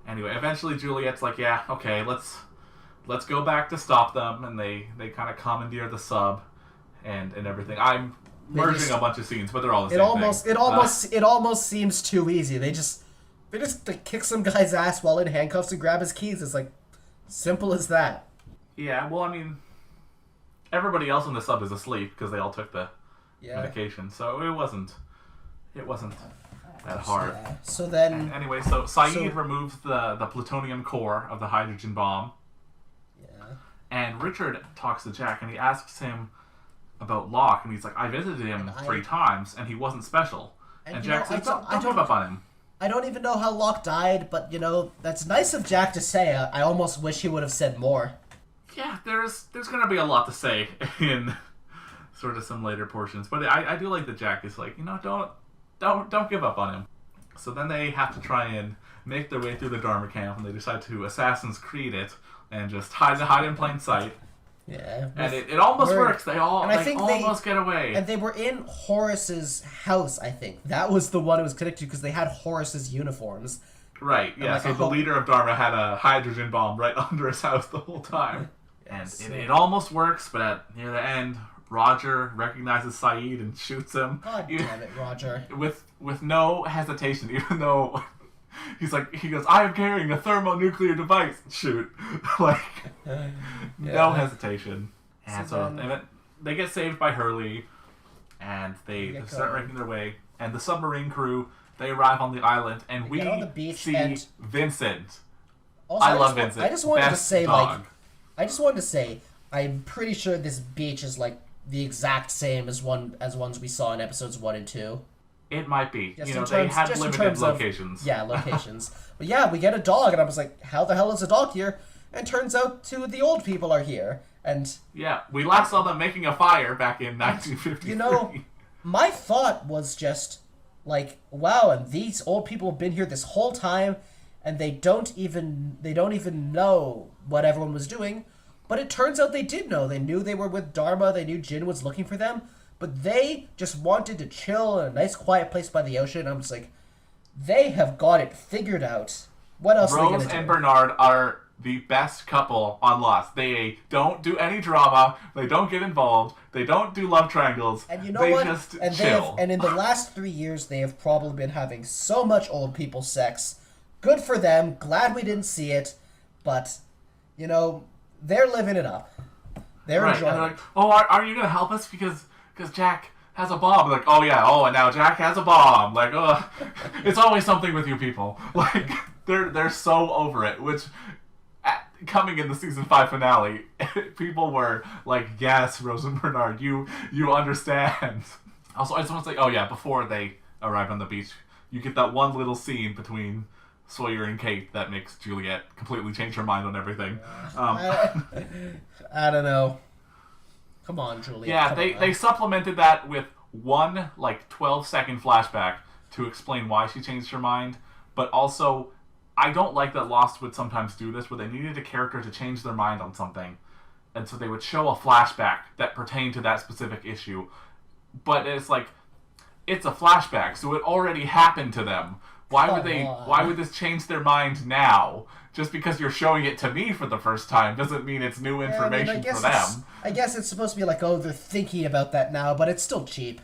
Anyway, eventually Juliet's like, yeah, okay, let's go back to stop them. And they kind of commandeer the sub and everything. I'm merging a bunch of scenes, but they're all the same thing. It almost seems too easy. They just like, kick some guy's ass while in handcuffs and grab his keys. It's like, simple as that. Yeah, well, I mean, everybody else in the sub is asleep because they all took the medication, so it wasn't that hard. Yeah. So then... Anyway, so Saeed removes the plutonium core of the hydrogen bomb. Yeah. And Richard talks to Jack, and he asks him about Locke, and he's like, I visited him 3 times, and he wasn't special. And Jack says, don't give up on him. I don't even know how Locke died, but, that's nice of Jack to say. I almost wish he would have said more. Yeah, there's going to be a lot to say in sort of some later portions, but I do like that Jack is like, don't give up on him. So then they have to try and make their way through the Dharma camp, and they decide to Assassin's Creed it and just hide in plain sight. Yeah, and it almost works. They almost get away. And they were in Horace's house. I think that was the one it was connected to because they had Horace's uniforms. Right. Yeah. So the leader of Dharma had a hydrogen bomb right under his house the whole time. And it almost works, but near the end, Roger recognizes Saeed and shoots him. God damn it, Roger. With no hesitation, even though he goes, I am carrying a thermonuclear device. Shoot. No hesitation. And so they get saved by Hurley, and they start making their way. And the submarine crew, they arrive on the island, and we on the beach see Vincent. Also, I love Vincent. I just wanted to say, I'm pretty sure this beach is like the exact same as ones we saw in episodes 1 and 2. It might be. Just You know, in terms- they had just in limited terms of- locations. Yeah, locations. But yeah, we get a dog, and I was like, how the hell is a dog here? And turns out two of the old people are here. And, Yeah, we last saw them making a fire back in 1953. you know, my thought was just, like, wow, and these old people have been here this whole time, and they don't even know what everyone was doing. But it turns out they did know. They knew they were with Dharma. They knew Jin was looking for them. But they just wanted to chill in a nice, quiet place by the ocean. I'm just like, they have got it figured out. What else are they Rose going to do? and Bernard are the best couple on Lost. They don't do any drama. They don't get involved. They don't do love triangles. And you know they what? just And chill. and in the last 3 years, they have probably been having so much old people sex. Good for them. Glad we didn't see it. But, you know, they're living it up. They're Right, enjoying and they're it. like, oh, are you gonna help us because Jack has a bomb? Like, oh yeah, and now Jack has a bomb. Like, oh, it's always something with you people. Like, they're so over it. Which, coming in the season 5 finale, people were like, yes, Rose and Bernard, you understand. Also, I just want to say, oh yeah, before they arrive on the beach, you get that one little scene between Sawyer and Kate that makes Juliet completely change her mind on everything. I don't know. Come on, Julia. Yeah, come they, on. they supplemented that with one, 12-second flashback to explain why she changed her mind. But also, I don't like that Lost would sometimes do this, where they needed a character to change their mind on something. And so they would show a flashback that pertained to that specific issue. But it's like, it's a flashback, so it already happened to them. Why would this change their mind now? Just because you're showing it to me for the first time doesn't mean it's new information for them. I guess it's supposed to be like, oh, they're thinking about that now, but it's still cheap.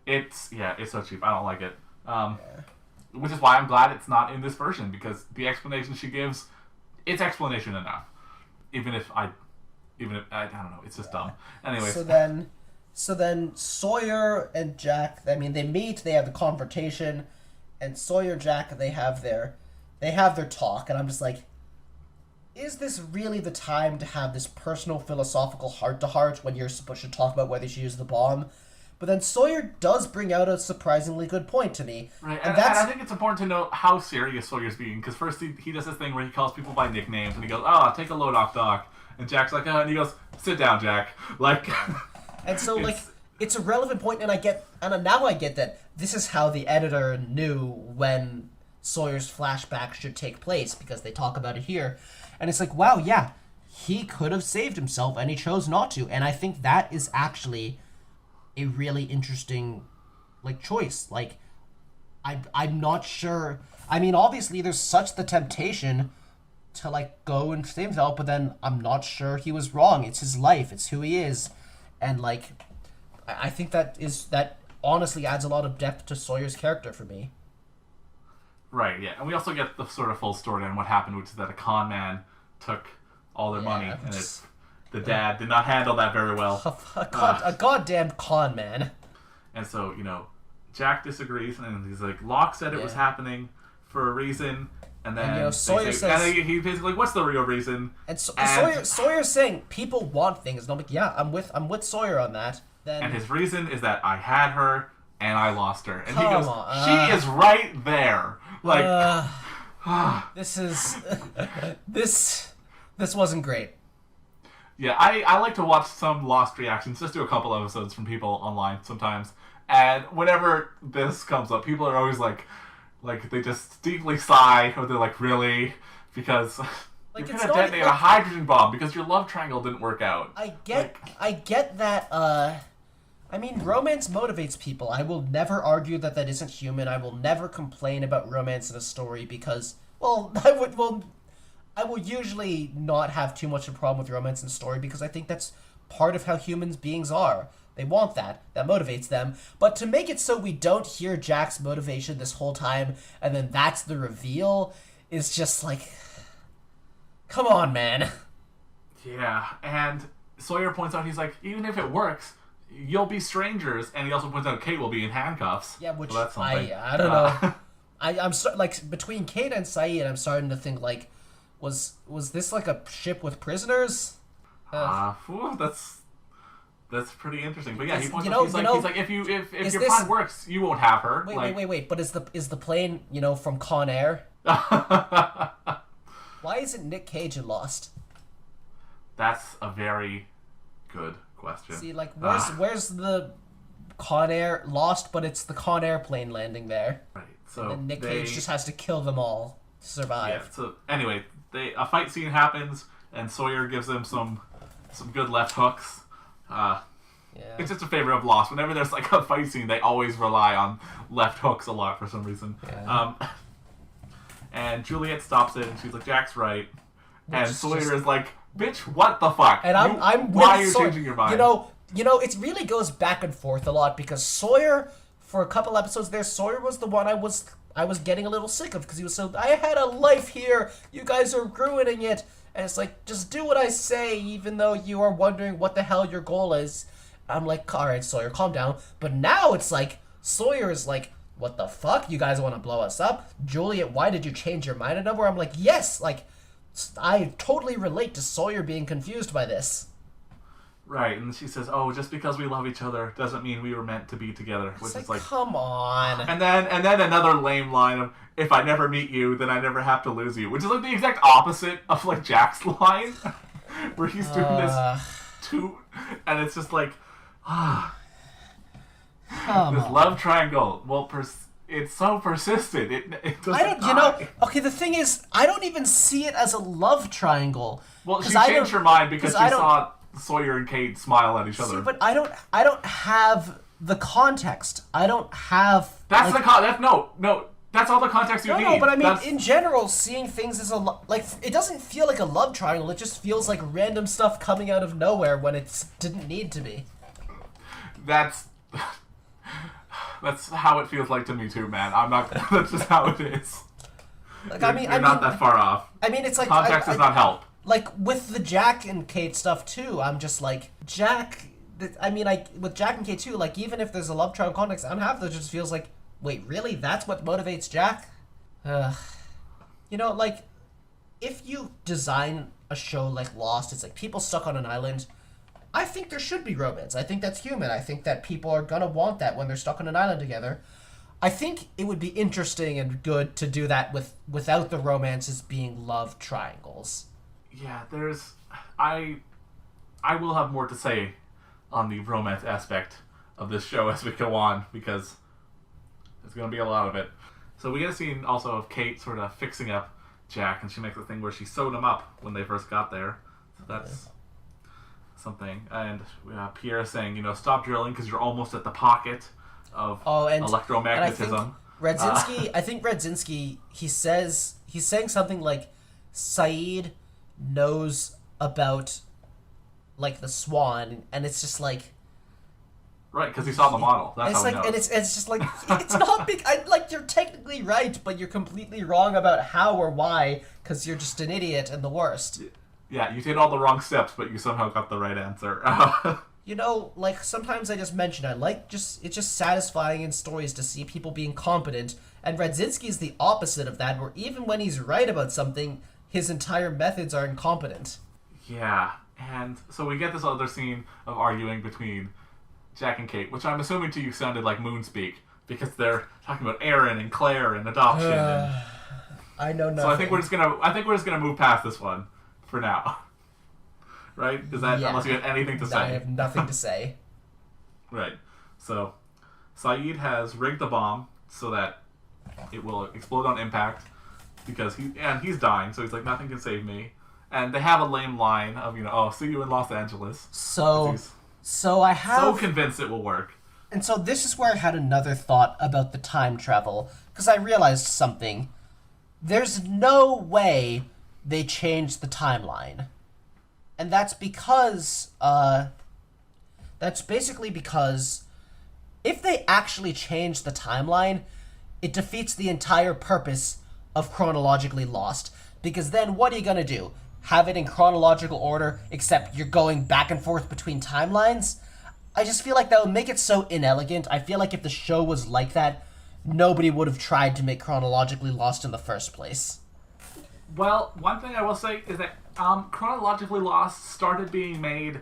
It's so cheap. I don't like it. Which is why I'm glad it's not in this version, because the explanation she gives, it's explanation enough. Even if I don't know, it's just dumb. Anyways. So then Sawyer and Jack, I mean, they meet, they have the confrontation, and Sawyer, Jack, they have their talk, and I'm just like, is this really the time to have this personal philosophical heart-to-heart when you're supposed to talk about whether you should use the bomb? But then Sawyer does bring out a surprisingly good point to me. Right, and I think it's important to know how serious Sawyer's being, because first he does this thing where he calls people by nicknames, and he goes, oh, take a load off, Doc. And Jack's like, and he goes, sit down, Jack. Like... And so, it's a relevant point, and now I get that this is how the editor knew when Sawyer's flashback should take place, because they talk about it here. And it's like, wow, yeah, he could have saved himself, and he chose not to. And I think that is actually a really interesting, choice. I'm not sure. I mean, obviously, there's such the temptation to, go and save himself, but then I'm not sure he was wrong. It's his life. It's who he is. And, I think that honestly adds a lot of depth to Sawyer's character for me. Right, yeah. And we also get the sort of full story on what happened, which is that a con man took all their money, and the dad did not handle that very well. A goddamn con man. And so, Jack disagrees, and he's like, Locke said it was happening for a reason, and then Sawyer says... And he basically, what's the real reason? And Sawyer's saying, people want things, and I'm like, yeah, I'm with Sawyer on that. Then, and his reason is that I had her, and I lost her. And he goes, on, she is right there. This is... this wasn't great. Yeah, I like to watch some Lost reactions, just do a couple episodes from people online sometimes. And whenever this comes up, people are always like they just deeply sigh, or they're like, really? Because you're going to detonate a hydrogen bomb because your love triangle didn't work out. I get that, I mean, romance motivates people. I will never argue that isn't human. I will never complain about romance in a story because, I will usually not have too much of a problem with romance in a story because I think that's part of how human beings are. They want that. That motivates them. But to make it so we don't hear Jack's motivation this whole time, and then that's the reveal, is just come on, man. Yeah, and Sawyer points out, he's like, even if it works, you'll be strangers. And he also points out Kate will be in handcuffs. Yeah, which so that's something. I don't know. I'm between Kate and Saeed, I'm starting to think, was this a ship with prisoners? That's That's pretty interesting. But yeah, he points you out, know, he's you like, know, he's like, if your this- plan works, you won't have her. Wait. But is the plane, from Con Air? Why isn't Nick Cage in Lost? That's a very good question. See, like, where's the Con Air Lost? But it's the Con Air plane landing there. Right. So And Nick Cage just has to kill them all to survive. Yeah. So anyway, a fight scene happens, and Sawyer gives them some good left hooks. Yeah. It's just a favorite of Lost. Whenever there's like a fight scene, they always rely on left hooks a lot for some reason. Yeah. And Juliet stops it, and she's like, "Jack's right." And is Sawyer just- is like, "Bitch, what the fuck?" And I'm why are with you Sawyer. changing your mind? It really goes back and forth a lot because Sawyer, for a couple episodes there, Sawyer was the one I was getting a little sick of because he was so, I had a life here, you guys are ruining it. And it's like, just do what I say, even though you are wondering what the hell your goal is. I'm like, all right, Sawyer, calm down. But now it's like, Sawyer is like, what the fuck? You guys want to blow us up? Juliet, why did you change your mind? And where I'm like, yes, like, I totally relate to Sawyer being confused by this. Right, and she says, "Oh, just because we love each other doesn't mean we were meant to be together," which is like, come on. And then another lame line of, "If I never meet you, then I never have to lose you," which is like the exact opposite of like Jack's line, where he's doing this too, and it's just like, this love triangle. Well, it's so persistent. It doesn't. Okay. The thing is, I don't even see it as a love triangle. Well, she changed her mind because she saw Sawyer and Kate smile at each other. See, but I don't have the context. I don't have. That's no. That's all the context you need. No, but I mean, in general, seeing things as it doesn't feel like a love triangle. It just feels like random stuff coming out of nowhere when it didn't need to be. That's how it feels like to me too, man. I'm not. That's just how it is. Like, you're not that far off. I mean, it's like context does not help. Like with the Jack and Kate stuff too, I'm just like Jack. With Jack and Kate too. Like even if there's a love triangle context, on half of it just feels like, wait, really? That's what motivates Jack? Like if you design a show like Lost, it's like people stuck on an island. I think there should be romance. I think that's human. I think that people are gonna want that when they're stuck on an island together. I think it would be interesting and good to do that without the romances being love triangles. Yeah, I will have more to say on the romance aspect of this show as we go on, because there's going to be a lot of it. So we get a scene also of Kate sort of fixing up Jack, and she makes a thing where she sewed him up when they first got there. So that's something. And Pierre saying, stop drilling because you're almost at the pocket of electromagnetism. And I think Radzinski, he's saying something like, Saeed knows about like the swan, and it's just like, right, because he saw the model. That's how he knows. And it's just like, it's not big. You're technically right, but you're completely wrong about how or why, because you're just an idiot and the worst. Yeah, you did all the wrong steps, but you somehow got the right answer. Sometimes I just mention it's just satisfying in stories to see people being competent, and Radzinski is the opposite of that, where even when he's right about something, his entire methods are incompetent. Yeah, and so we get this other scene of arguing between Jack and Kate, which I'm assuming to you sounded like Moonspeak, because they're talking about Aaron and Claire and adoption. I know nothing. So I think we're just gonna move past this one for now. Right? Is that unless you have anything to say? I have nothing to say. Right. So Saeed has rigged the bomb so that it will explode on impact, because he's dying, so he's like, nothing can save me. And they have a lame line of, see you in Los Angeles. So I have... So convinced it will work. And so this is where I had another thought about the time travel, because I realized something. There's no way they changed the timeline. And that's because... that's basically because if they actually change the timeline, it defeats the entire purpose of Chronologically Lost. Because then what are you going to do? Have it in chronological order, except you're going back and forth between timelines? I just feel like that would make it so inelegant. I feel like if the show was like that, nobody would have tried to make Chronologically Lost in the first place. Well, one thing I will say is that Chronologically Lost started being made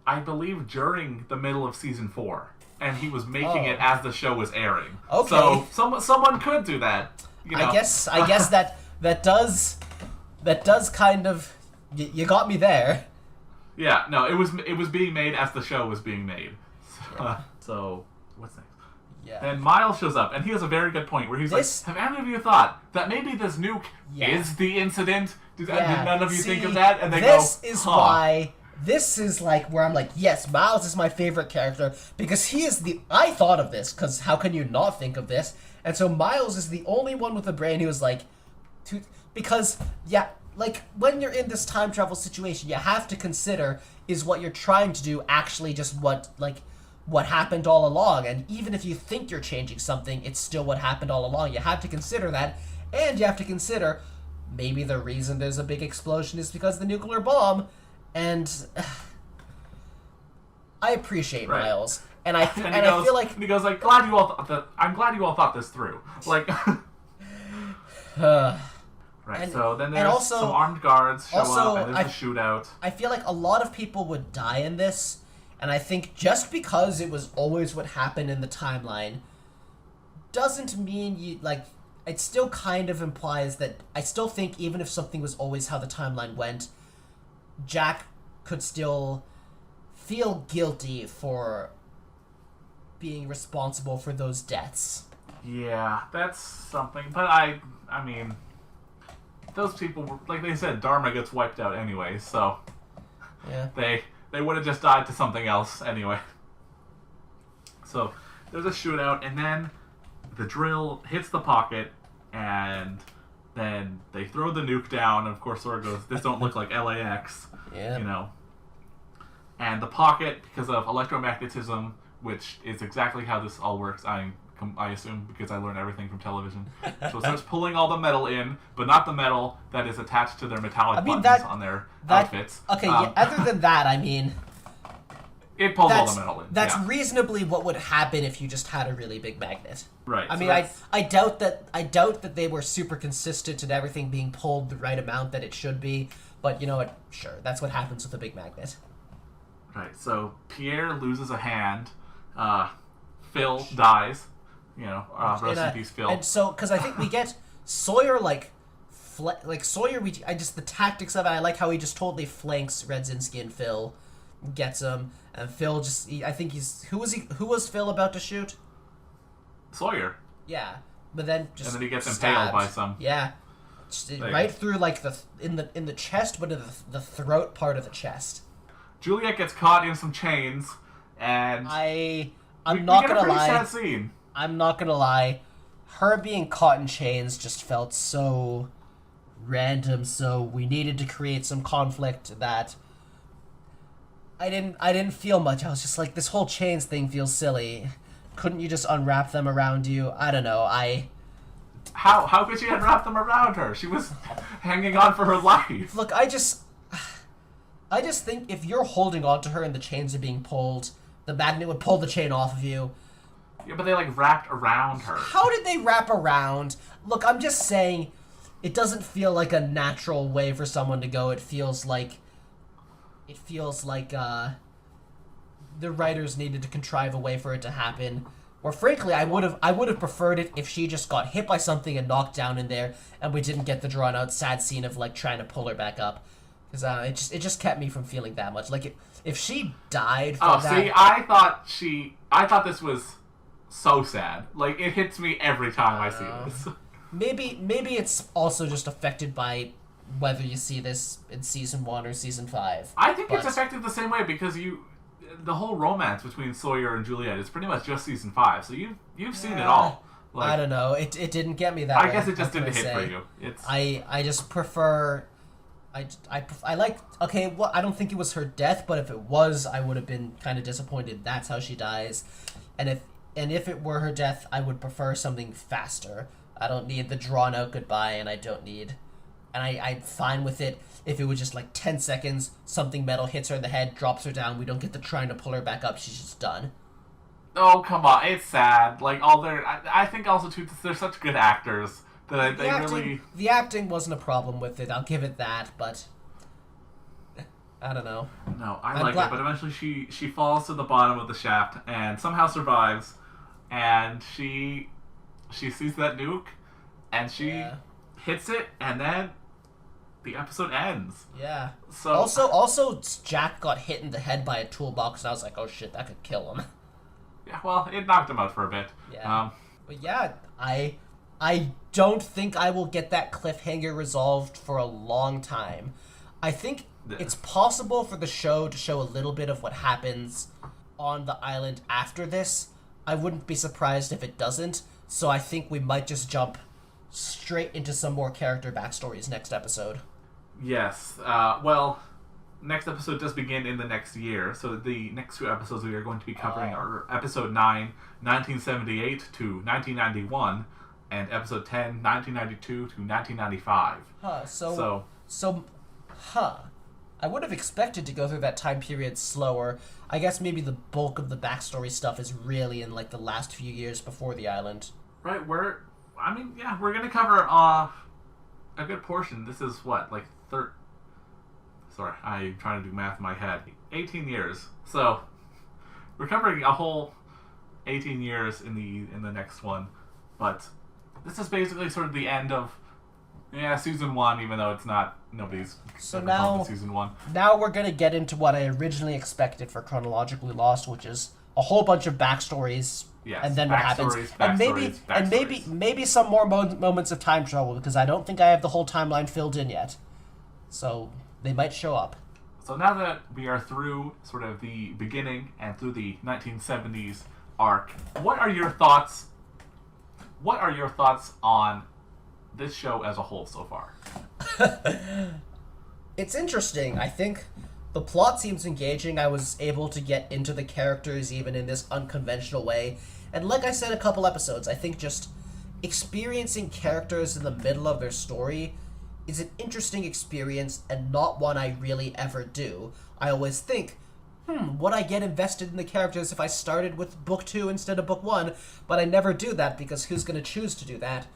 I believe, during the middle of season 4, and he was making it Oh. as the show was airing. Okay. So someone could do that. You know. I guess that does kind of you got me there. Yeah, no, it was being made as the show was being made. So what's next? Yeah. Then Miles shows up, and he has a very good point where he's This- like, "Have any of you thought that maybe this nuke Yeah. is the incident? Did Yeah. none of you think See, of that?" And they this go, is "Huh." why. This is like where I'm like, yes, Miles is my favorite character because he is I thought of this because how can you not think of this? And so Miles is the only one with a brain who was like, because yeah, like when you're in this time travel situation, you have to consider is what you're trying to do actually just what happened all along, and even if you think you're changing something, it's still what happened all along. You have to consider that, and you have to consider maybe the reason there's a big explosion is because of the nuclear bomb, and I appreciate Right. Miles, and I And I feel like and he goes like, "Glad you all I'm glad you all thought this through." Like, right. And- so then and there's also- some armed guards show also, up, and there's a shootout. I feel like a lot of people would die in this, and I think just because it was always what happened in the timeline doesn't mean you like. It still kind of implies that I still think even if something was always how the timeline went, Jack could still feel guilty for being responsible for those deaths. Yeah, that's something. But I mean, those people were, like they said, Dharma gets wiped out anyway, so Yeah. they would have just died to something else anyway. So there's a shootout, and then the drill hits the pocket, and then they throw the nuke down. And of course, Sora goes, "This don't look like LAX," Yeah. you know. And the pocket, because of electromagnetism, which is exactly how this all works, I assume, because I learned everything from television. So it starts pulling all the metal in, but not the metal that is attached to their metallic I mean, buttons on their outfits. Okay, yeah, other than that, I mean, It pulls all that's the metal in. that's yeah. reasonably what would happen if you just had a really big magnet. Right. I so mean, that's- I doubt that they were super consistent and everything being pulled the right amount that it should be. But you know what? Sure, that's what happens with a big magnet. Right, so Pierre loses a hand. Phil dies. You know, rest in peace, Phil. And so, because I think we get Sawyer Sawyer. The tactics of it. I like how he just totally flanks Redzinski and Phil, gets him, and Phil just. I think he's who was Phil about to shoot? Sawyer. Yeah, but then just And then he gets stabbed. impaled by some. Yeah, just you right go. through like in the chest, but in the throat part of the chest. Juliet gets caught in some chains, and I'm not we get gonna a pretty lie. sad scene. I'm not gonna lie. Her being caught in chains just felt so random. So we needed to create some conflict that I didn't feel much. I was just like, this whole chains thing feels silly. Couldn't you just unwrap them around you? I don't know. How could she unwrap them around her? She was hanging on for her life. Look, I just think if you're holding on to her and the chains are being pulled, the magnet would pull the chain off of you. Yeah, but they like wrapped around her. How did they wrap around? Look, I'm just saying, it doesn't feel like a natural way for someone to go. It feels like the writers needed to contrive a way for it to happen. Or frankly, I would have preferred it if she just got hit by something and knocked down in there, and we didn't get the drawn out sad scene of like trying to pull her back up. Because it just kept me from feeling that much. Like if she died from that. See, I thought this was so sad. Like, it hits me every time I see this. Maybe it's also just affected by whether you see this in season 1 or season 5. I think it's affected the same way because the whole romance between Sawyer and Juliet is pretty much just season 5, so you've seen it all. Like, I don't know. It didn't get me that way. I guess it just what didn't can I hit for say? you. It's I just prefer. I like. Okay, well, I don't think it was her death, but if it was, I would have been kind of disappointed. That's how she dies, and if it were her death, I would prefer something faster. I don't need the drawn out goodbye, and I'm fine with it if it was just like 10 seconds, something metal hits her in the head, drops her down, we don't get the trying to pull her back up, she's just done. oh, come on, it's sad. Like, I think also too, they're such good actors that they really. The acting wasn't a problem with it. I'll give it that, but I don't know. No, I like it, but eventually she falls to the bottom of the shaft and somehow survives, and she sees that nuke, and she hits it, and then the episode ends. Yeah. So also, Jack got hit in the head by a toolbox, and I was like, oh shit, that could kill him. Yeah, well, it knocked him out for a bit. Yeah. But yeah, I don't think I will get that cliffhanger resolved for a long time. I think it's possible for the show to show a little bit of what happens on the island after this. I wouldn't be surprised if it doesn't, so I think we might just jump straight into some more character backstories next episode. Yes. Well, next episode does begin in the next year, so the next two episodes we are going to be covering are episode 9, 1978 to 1991, and episode 10, 1992 to 1995. I would have expected to go through that time period slower. I guess maybe the bulk of the backstory stuff is really in like the last few years before the island. Right, we're going to cover a good portion. This is what, like sorry, I'm trying to do math in my head. 18 years. So we're covering a whole 18 years in the next one, but this is basically sort of the end of season 1, even though it's not nobody's ever season 1. Now we're gonna get into what I originally expected for Chronologically Lost, which is a whole bunch of backstories. Yes, and then what happens, and maybe some more moments of time travel, because I don't think I have the whole timeline filled in yet. So they might show up. So now that we are through sort of the beginning and through the 1970s arc, what are your thoughts? What are your thoughts on this show as a whole so far? It's interesting. I think the plot seems engaging. I was able to get into the characters even in this unconventional way. And like I said a couple episodes, I think just experiencing characters in the middle of their story is an interesting experience and not one I really ever do. I always think, would I get invested in the characters if I started with book 2 instead of book 1? But I never do that, because who's going to choose to do that?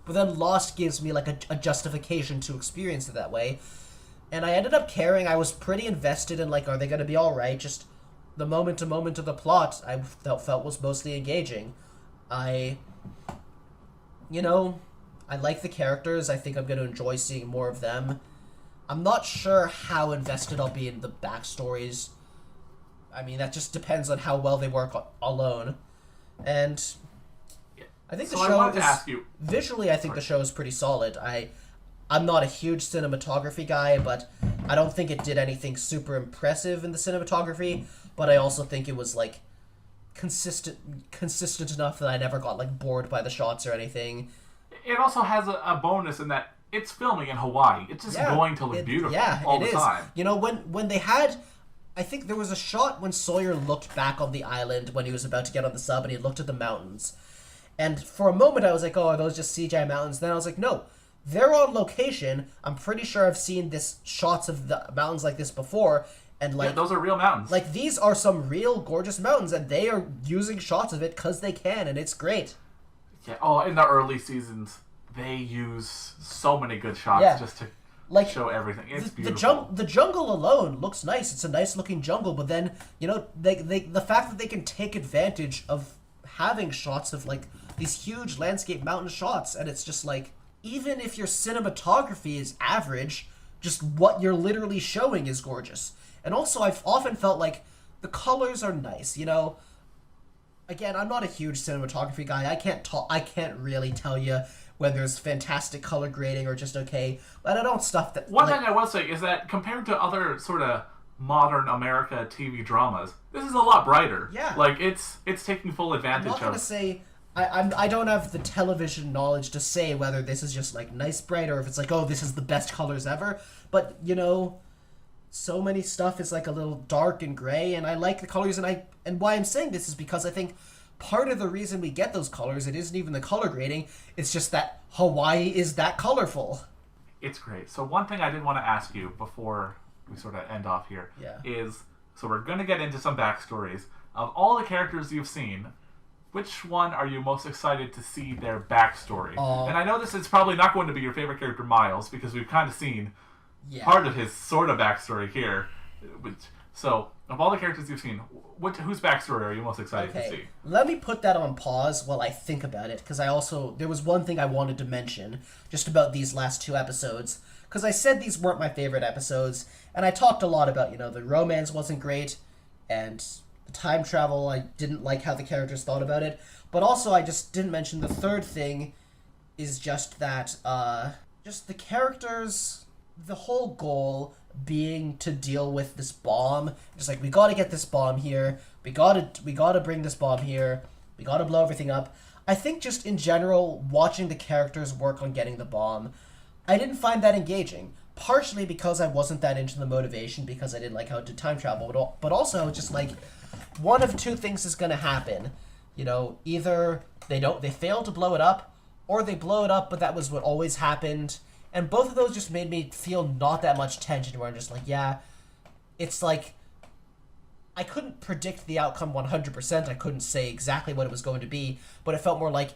But then Lost gives me like a justification to experience it that way. And I ended up caring. I was pretty invested in, like, are they going to be alright? Just the moment-to-moment of the plot I felt was mostly engaging. I like the characters. I think I'm going to enjoy seeing more of them. I'm not sure how invested I'll be in the backstories. I mean, that just depends on how well they work alone. And I think the show is... Visually, I think the show is pretty solid. I'm not a huge cinematography guy, but I don't think it did anything super impressive in the cinematography, but I also think it was, like, consistent enough that I never got, like, bored by the shots or anything. It also has a bonus in that it's filming in Hawaii. It's just going to look beautiful all the time. You know, when they had... I think there was a shot when Sawyer looked back on the island when he was about to get on the sub, and he looked at the mountains. And for a moment I was like, oh, are those just CGI mountains? Then I was like, no. They're on location. I'm pretty sure I've seen shots of the mountains like this before, and like those are real mountains. Like, these are some real gorgeous mountains, and they are using shots of it because they can, and it's great. Yeah. Oh, in the early seasons, they use so many good shots just to show everything. It's beautiful. The jungle alone looks nice. It's a nice looking jungle, but then the fact that they can take advantage of having shots of like these huge landscape mountain shots, and it's just like, even if your cinematography is average, just what you're literally showing is gorgeous. And also, I've often felt like the colors are nice, Again, I'm not a huge cinematography guy. I can't really tell you whether there's fantastic color grading or just okay. But I don't stuff that... One thing I will say is that compared to other sort of modern America TV dramas, this is a lot brighter. Yeah. Like, it's taking full advantage of... I'm not going to say... I don't have the television knowledge to say whether this is just, like, nice bright or if it's like, oh, this is the best colors ever. But, so many stuff is, like, a little dark and gray, and I like the colors, and why I'm saying this is because I think part of the reason we get those colors, it isn't even the color grading, it's just that Hawaii is that colorful. It's great. So one thing I did want to ask you before we sort of end off here is, so we're going to get into some backstories. Of all the characters you've seen, which one are you most excited to see their backstory? And I know this is probably not going to be your favorite character, Miles, because we've kind of seen part of his sort of backstory here. So, of all the characters you've seen, whose backstory are you most excited to Okay, see? let me put that on pause while I think about it, because there was one thing I wanted to mention just about these last 2 episodes, because I said these weren't my favorite episodes, and I talked a lot about, the romance wasn't great, and the time travel, I didn't like how the characters thought about it, but also I just didn't mention the third thing is just that, just the characters, the whole goal being to deal with this bomb. Just like, we gotta get this bomb here, we gotta bring this bomb here, we gotta blow everything up. I think just in general, watching the characters work on getting the bomb, I didn't find that engaging. Partially because I wasn't that into the motivation, because I didn't like how it did time travel, but also just like, one of 2 things is gonna happen. Either they fail to blow it up, or they blow it up, but that was what always happened. And both of those just made me feel not that much tension, where I'm just like, yeah, it's like, I couldn't predict the outcome 100%, I couldn't say exactly what it was going to be, but it felt more like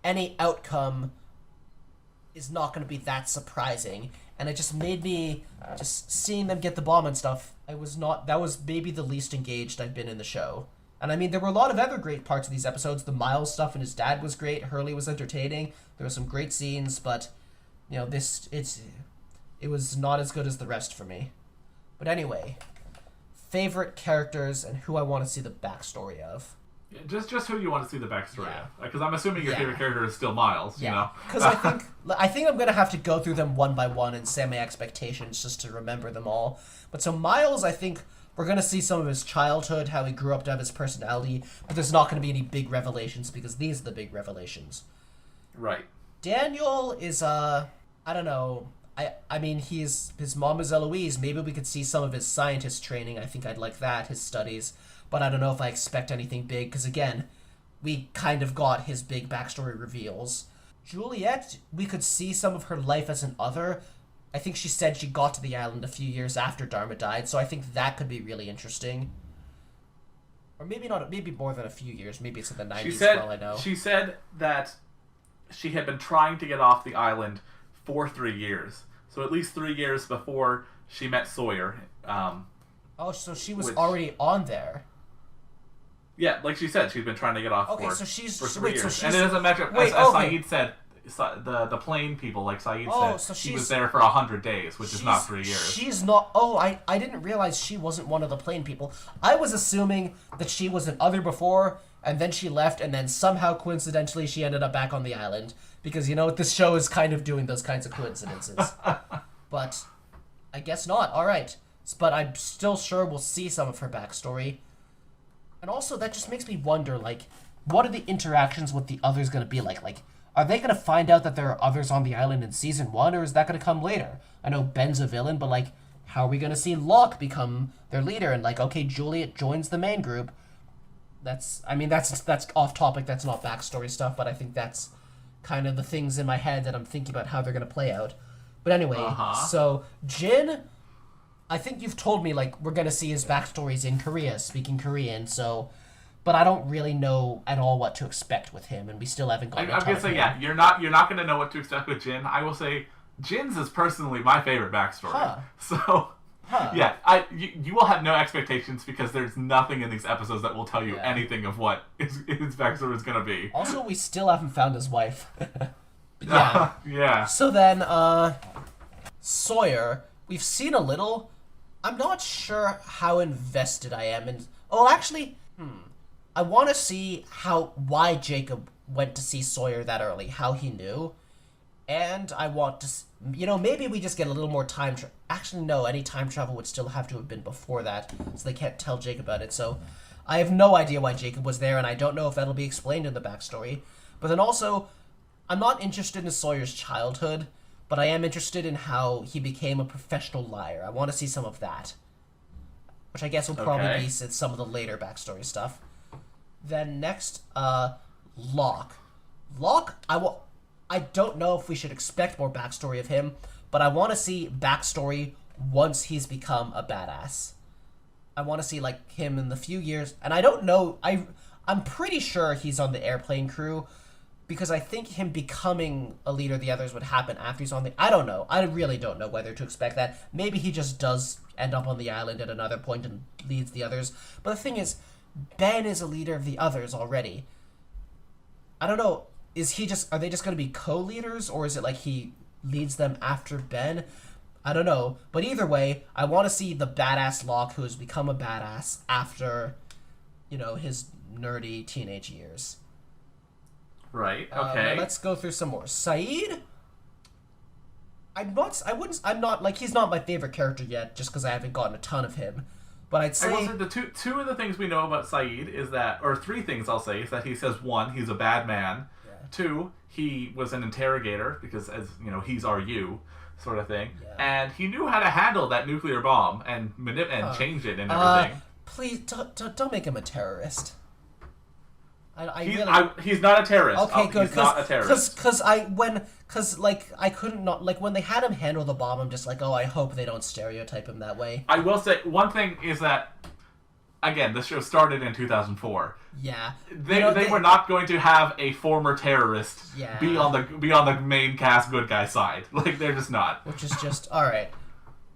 any outcome is not going to be that surprising, and it just made me, just seeing them get the bomb and stuff, that was maybe the least engaged I've been in the show. And I mean, there were a lot of other great parts of these episodes. The Miles stuff and his dad was great, Hurley was entertaining, there were some great scenes, but it was not as good as the rest for me. But anyway, favorite characters and who I want to see the backstory of. Yeah, just who you want to see the backstory Yeah. of. Because I'm assuming your favorite character is still Miles, Yeah, because I think I'm going to have to go through them one by one and say my expectations just to remember them all. But so Miles, I think we're going to see some of his childhood, how he grew up to have his personality, but there's not going to be any big revelations, because these are the big revelations. Right. Daniel is, I don't know. I mean, his mom is Eloise. Maybe we could see some of his scientist training. I think I'd like that, his studies. But I don't know if I expect anything big, because again, we kind of got his big backstory reveals. Juliet, we could see some of her life as an other. I think she said she got to the island a few years after Dharma died, so I think that could be really interesting. Or maybe not, maybe more than a few years. Maybe it's in the 90s for all I know. She said that she had been trying to get off the island for 3 years. So at least 3 years before she met Sawyer. So she was already on there. Yeah, like she said, she'd been trying to get off for 3 years. So and it doesn't matter, as Saeed said, the plane people, like Saeed said, so she was there for 100 days, which is not 3 years. She's not... Oh, I didn't realize she wasn't one of the plane people. I was assuming that she was an other before, and then she left, and then somehow, coincidentally, she ended up back on the island. Because, this show is kind of doing those kinds of coincidences. But I guess not. All right. But I'm still sure we'll see some of her backstory. And also, that just makes me wonder, like, what are the interactions with the others going to be like? Like, are they going to find out that there are others on the island in Season 1, or is that going to come later? I know Ben's a villain, but, like, how are we going to see Locke become their leader? And, like, okay, Juliet joins the main group. That's off topic, that's not backstory stuff, but I think that's kind of the things in my head that I'm thinking about how they're going to play out. But anyway, So Jin, I think you've told me, like, we're going to see his backstories in Korea, speaking Korean, so... But I don't really know at all what to expect with him, and we still haven't gotten. I'm gonna say, yeah, you're not gonna know what to expect with Jin. I will say, Jin's is personally my favorite backstory. So, yeah, you will have no expectations because there's nothing in these episodes that will tell you anything of what his backstory is gonna be. Also, we still haven't found his wife. Yeah. Yeah. So then, Sawyer, we've seen a little. I'm not sure how invested I am in. Oh, actually, I want to see why Jacob went to see Sawyer that early, how he knew, and I want to, maybe we just get a little more time. Actually, no, any time travel would still have to have been before that, so they can't tell Jacob about it. So, I have no idea why Jacob was there, and I don't know if that'll be explained in the backstory. But then also, I'm not interested in Sawyer's childhood, but I am interested in how he became a professional liar. I want to see some of that, which I guess will probably be some of the later backstory stuff. Then next, Locke. Locke, I don't know if we should expect more backstory of him, but I want to see backstory once he's become a badass. I want to see, like, him in the few years, and I don't know, I'm pretty sure he's on the airplane crew, because I think him becoming a leader of the others would happen after he's on the... I don't know. I really don't know whether to expect that. Maybe he just does end up on the island at another point and leads the others. But the thing is, Ben is a leader of the others already. I don't know. Are they just going to be co-leaders, or is it like he leads them after Ben? I don't know. But either way, I want to see the badass Locke who has become a badass after, his nerdy teenage years. Right. Okay. Let's go through some more. Saeed? He's not my favorite character yet, just because I haven't gotten a ton of him. But I'd say... I will say the two of the things we know about Saeed is that, or three things I'll say, is that he says, one, he's a bad man. Yeah. Two, he was an interrogator, because, as he's our you, sort of thing. Yeah. And he knew how to handle that nuclear bomb and change it and everything. Please, don't make him a terrorist. He's not a terrorist. Okay, good. He's not a terrorist. When they had him handle the bomb, I'm just like, oh, I hope they don't stereotype him that way. I will say one thing is that, again, this show started in 2004. Yeah, they were not going to have a former terrorist be on the main cast good guy side. Like, they're just not. Which is just all right.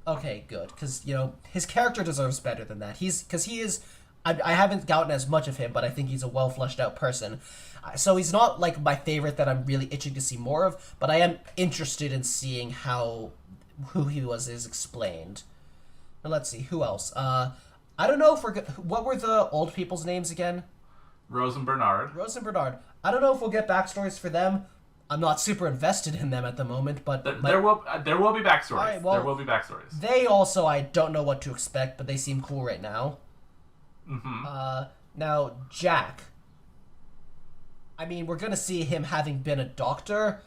Okay, good, because his character deserves better than that. He is. I haven't gotten as much of him, but I think he's a well fleshed out person. So he's not like my favorite that I'm really itching to see more of, but I am interested in seeing who he is explained. Now let's see, who else? I don't know what were the old people's names again? Rose and Bernard. I don't know if we'll get backstories for them. I'm not super invested in them at the moment, but there will be backstories. Right, well, there will be backstories. They also, I don't know what to expect, but they seem cool right now. Mm-hmm. Now, Jack. I mean, we're going to see him having been a doctor.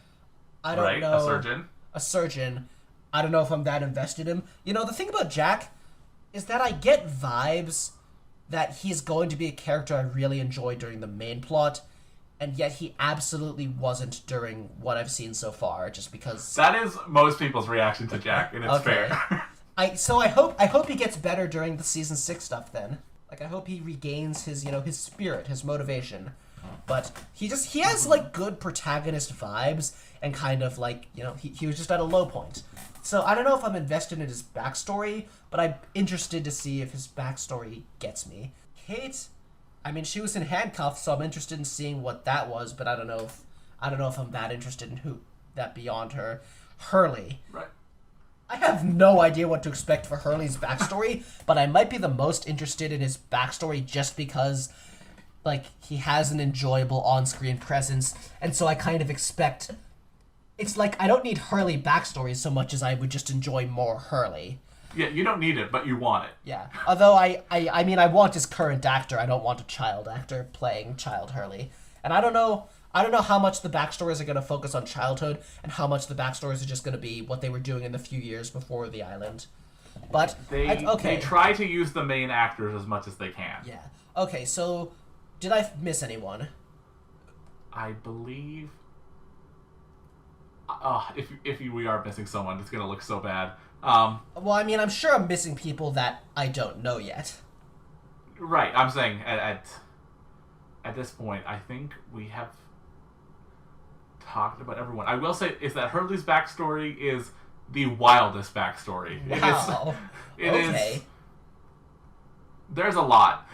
I don't know. A surgeon. I don't know if I'm that invested in him. The thing about Jack is that I get vibes that he's going to be a character I really enjoy during the main plot, and yet he absolutely wasn't during what I've seen so far, just because... That is most people's reaction to Jack, and it's fair. I hope he gets better during the Season 6 stuff then. Like, I hope he regains his, his spirit, his motivation. But he has, like, good protagonist vibes, and kind of, like, he was just at a low point. So I don't know if I'm invested in his backstory, but I'm interested to see if his backstory gets me. Kate, I mean, she was in handcuffs, so I'm interested in seeing what that was, but I don't know if I'm that interested in who that beyond her. Hurley. Right. I have no idea what to expect for Hurley's backstory, but I might be the most interested in his backstory just because, like, he has an enjoyable on-screen presence, and so I kind of expect... It's like, I don't need Hurley backstory so much as I would just enjoy more Hurley. Yeah, you don't need it, but you want it. Yeah. Although, I mean, I want his current actor. I don't want a child actor playing child Hurley. And I don't know how much the backstories are going to focus on childhood and how much the backstories are just going to be what they were doing in the few years before the island. But they try to use the main actors as much as they can. Yeah. Okay, so did I miss anyone? I believe... if we are missing someone, it's going to look so bad. Well, I mean, I'm sure I'm missing people that I don't know yet. Right. I'm saying at this point, I think we have talked about everyone. I will say is that Hurley's backstory is the wildest backstory. Wow. It is. There's a lot.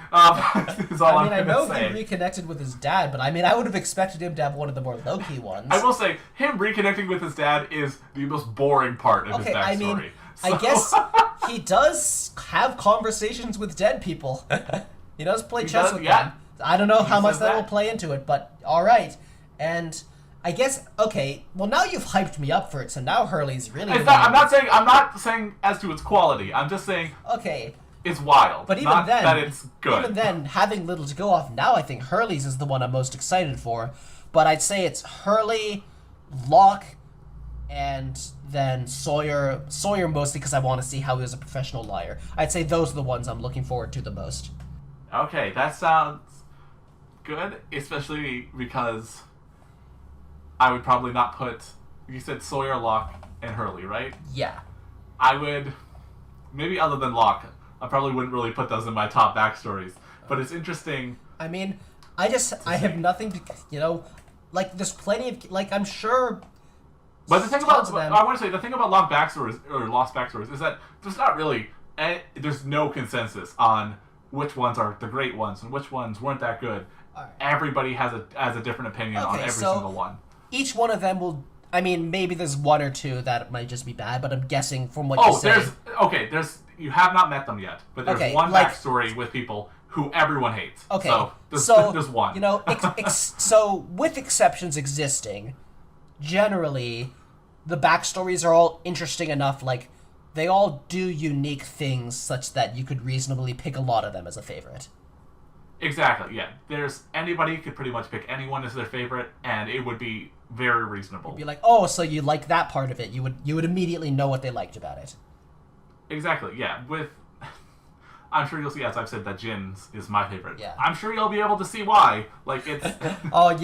Is all I'm I know say. he reconnected with his dad, but I mean, I would have expected him to have one of the more low-key ones. I will say, him reconnecting with his dad is the most boring part of his backstory. I mean, I guess he does have conversations with dead people. He does play chess with them. I don't know how much that will play into it, but alright. And I guess, okay, well now you've hyped me up for it, so now Hurley's really... I'm not saying as to its quality, I'm just saying... Okay. It's wild. But even not then, that it's good. Even then, having little to go off, now I think Hurley's is the one I'm most excited for. But I'd say it's Hurley, Locke, and then Sawyer. Sawyer mostly because I want to see how he was a professional liar. I'd say those are the ones I'm looking forward to the most. Okay, that sounds good, especially because I would probably not put... You said Sawyer, Locke, and Hurley, right? Yeah. I would... Maybe other than Locke, I probably wouldn't really put those in my top backstories. But it's interesting... I mean, I have nothing to... like there's plenty of like I'm sure. But the thing tons about of them. I want to say the thing about lost backstories is that there's not really there's no consensus on which ones are the great ones and which ones weren't that good. Alright. Everybody has a different opinion on every single one. Each one of them will. I mean, maybe there's one or two that might just be bad, but I'm guessing from what you say. There's you have not met them yet, but there's one backstory with people who everyone hates. Okay, so there's one. You know, so with exceptions existing, generally, the backstories are all interesting enough. Like, they all do unique things such that you could reasonably pick a lot of them as a favorite. Exactly. Yeah. Anybody could pretty much pick anyone as their favorite, and it would be very reasonable. You'd be like, oh, so you like that part of it? You would immediately know what they liked about it. Exactly. Yeah. I'm sure you'll see, as I've said, that Jin's is my favorite. Yeah. I'm sure you'll be able to see why. Like it's. Oh,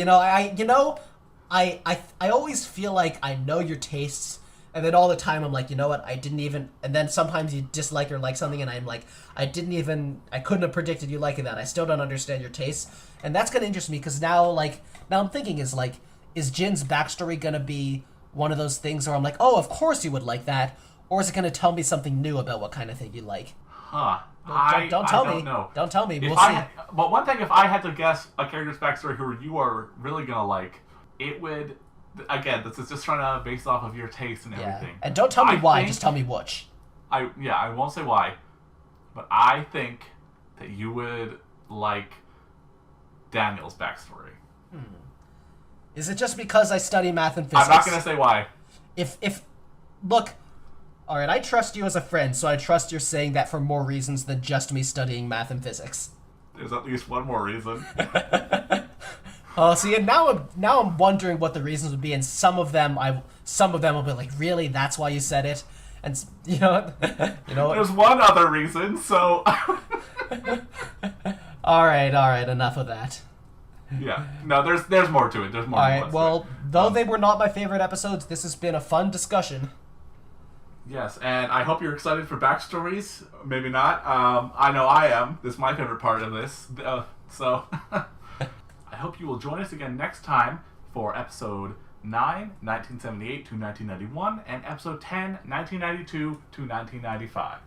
I always feel like I know your tastes, and then all the time I'm like, you know what? I didn't even. And then sometimes you dislike or like something, and I'm like, I couldn't have predicted you liking that. I still don't understand your tastes, and that's gonna interest me because now I'm thinking is Jin's backstory gonna be one of those things where I'm like, oh, of course you would like that, or is it gonna tell me something new about what kind of thing you like? Huh. Don't tell me. Don't know. Don't tell me. We'll see. But one thing, if I had to guess a character's backstory who you are really gonna like, it would. Again, this is just trying to base off of your taste and everything. And don't tell me why. Just tell me which. I won't say why, but I think that you would like Daniel's backstory. Is it just because I study math and physics? I'm not gonna say why. Look, all right, I trust you as a friend, so I trust you're saying that for more reasons than just me studying math and physics. There's at least one more reason. Oh, see, and now I'm wondering what the reasons would be, and some of them will be like, really, that's why you said it, and you know what? There's one other reason, so. all right, enough of that. Yeah, no, there's more to it. There's more. All right, well, though they were not my favorite episodes, this has been a fun discussion. Yes, and I hope you're excited for backstories. Maybe not. I know I am. This is my favorite part of this. So. I hope you will join us again next time for episode 9, 1978 to 1991, and episode 10, 1992 to 1995.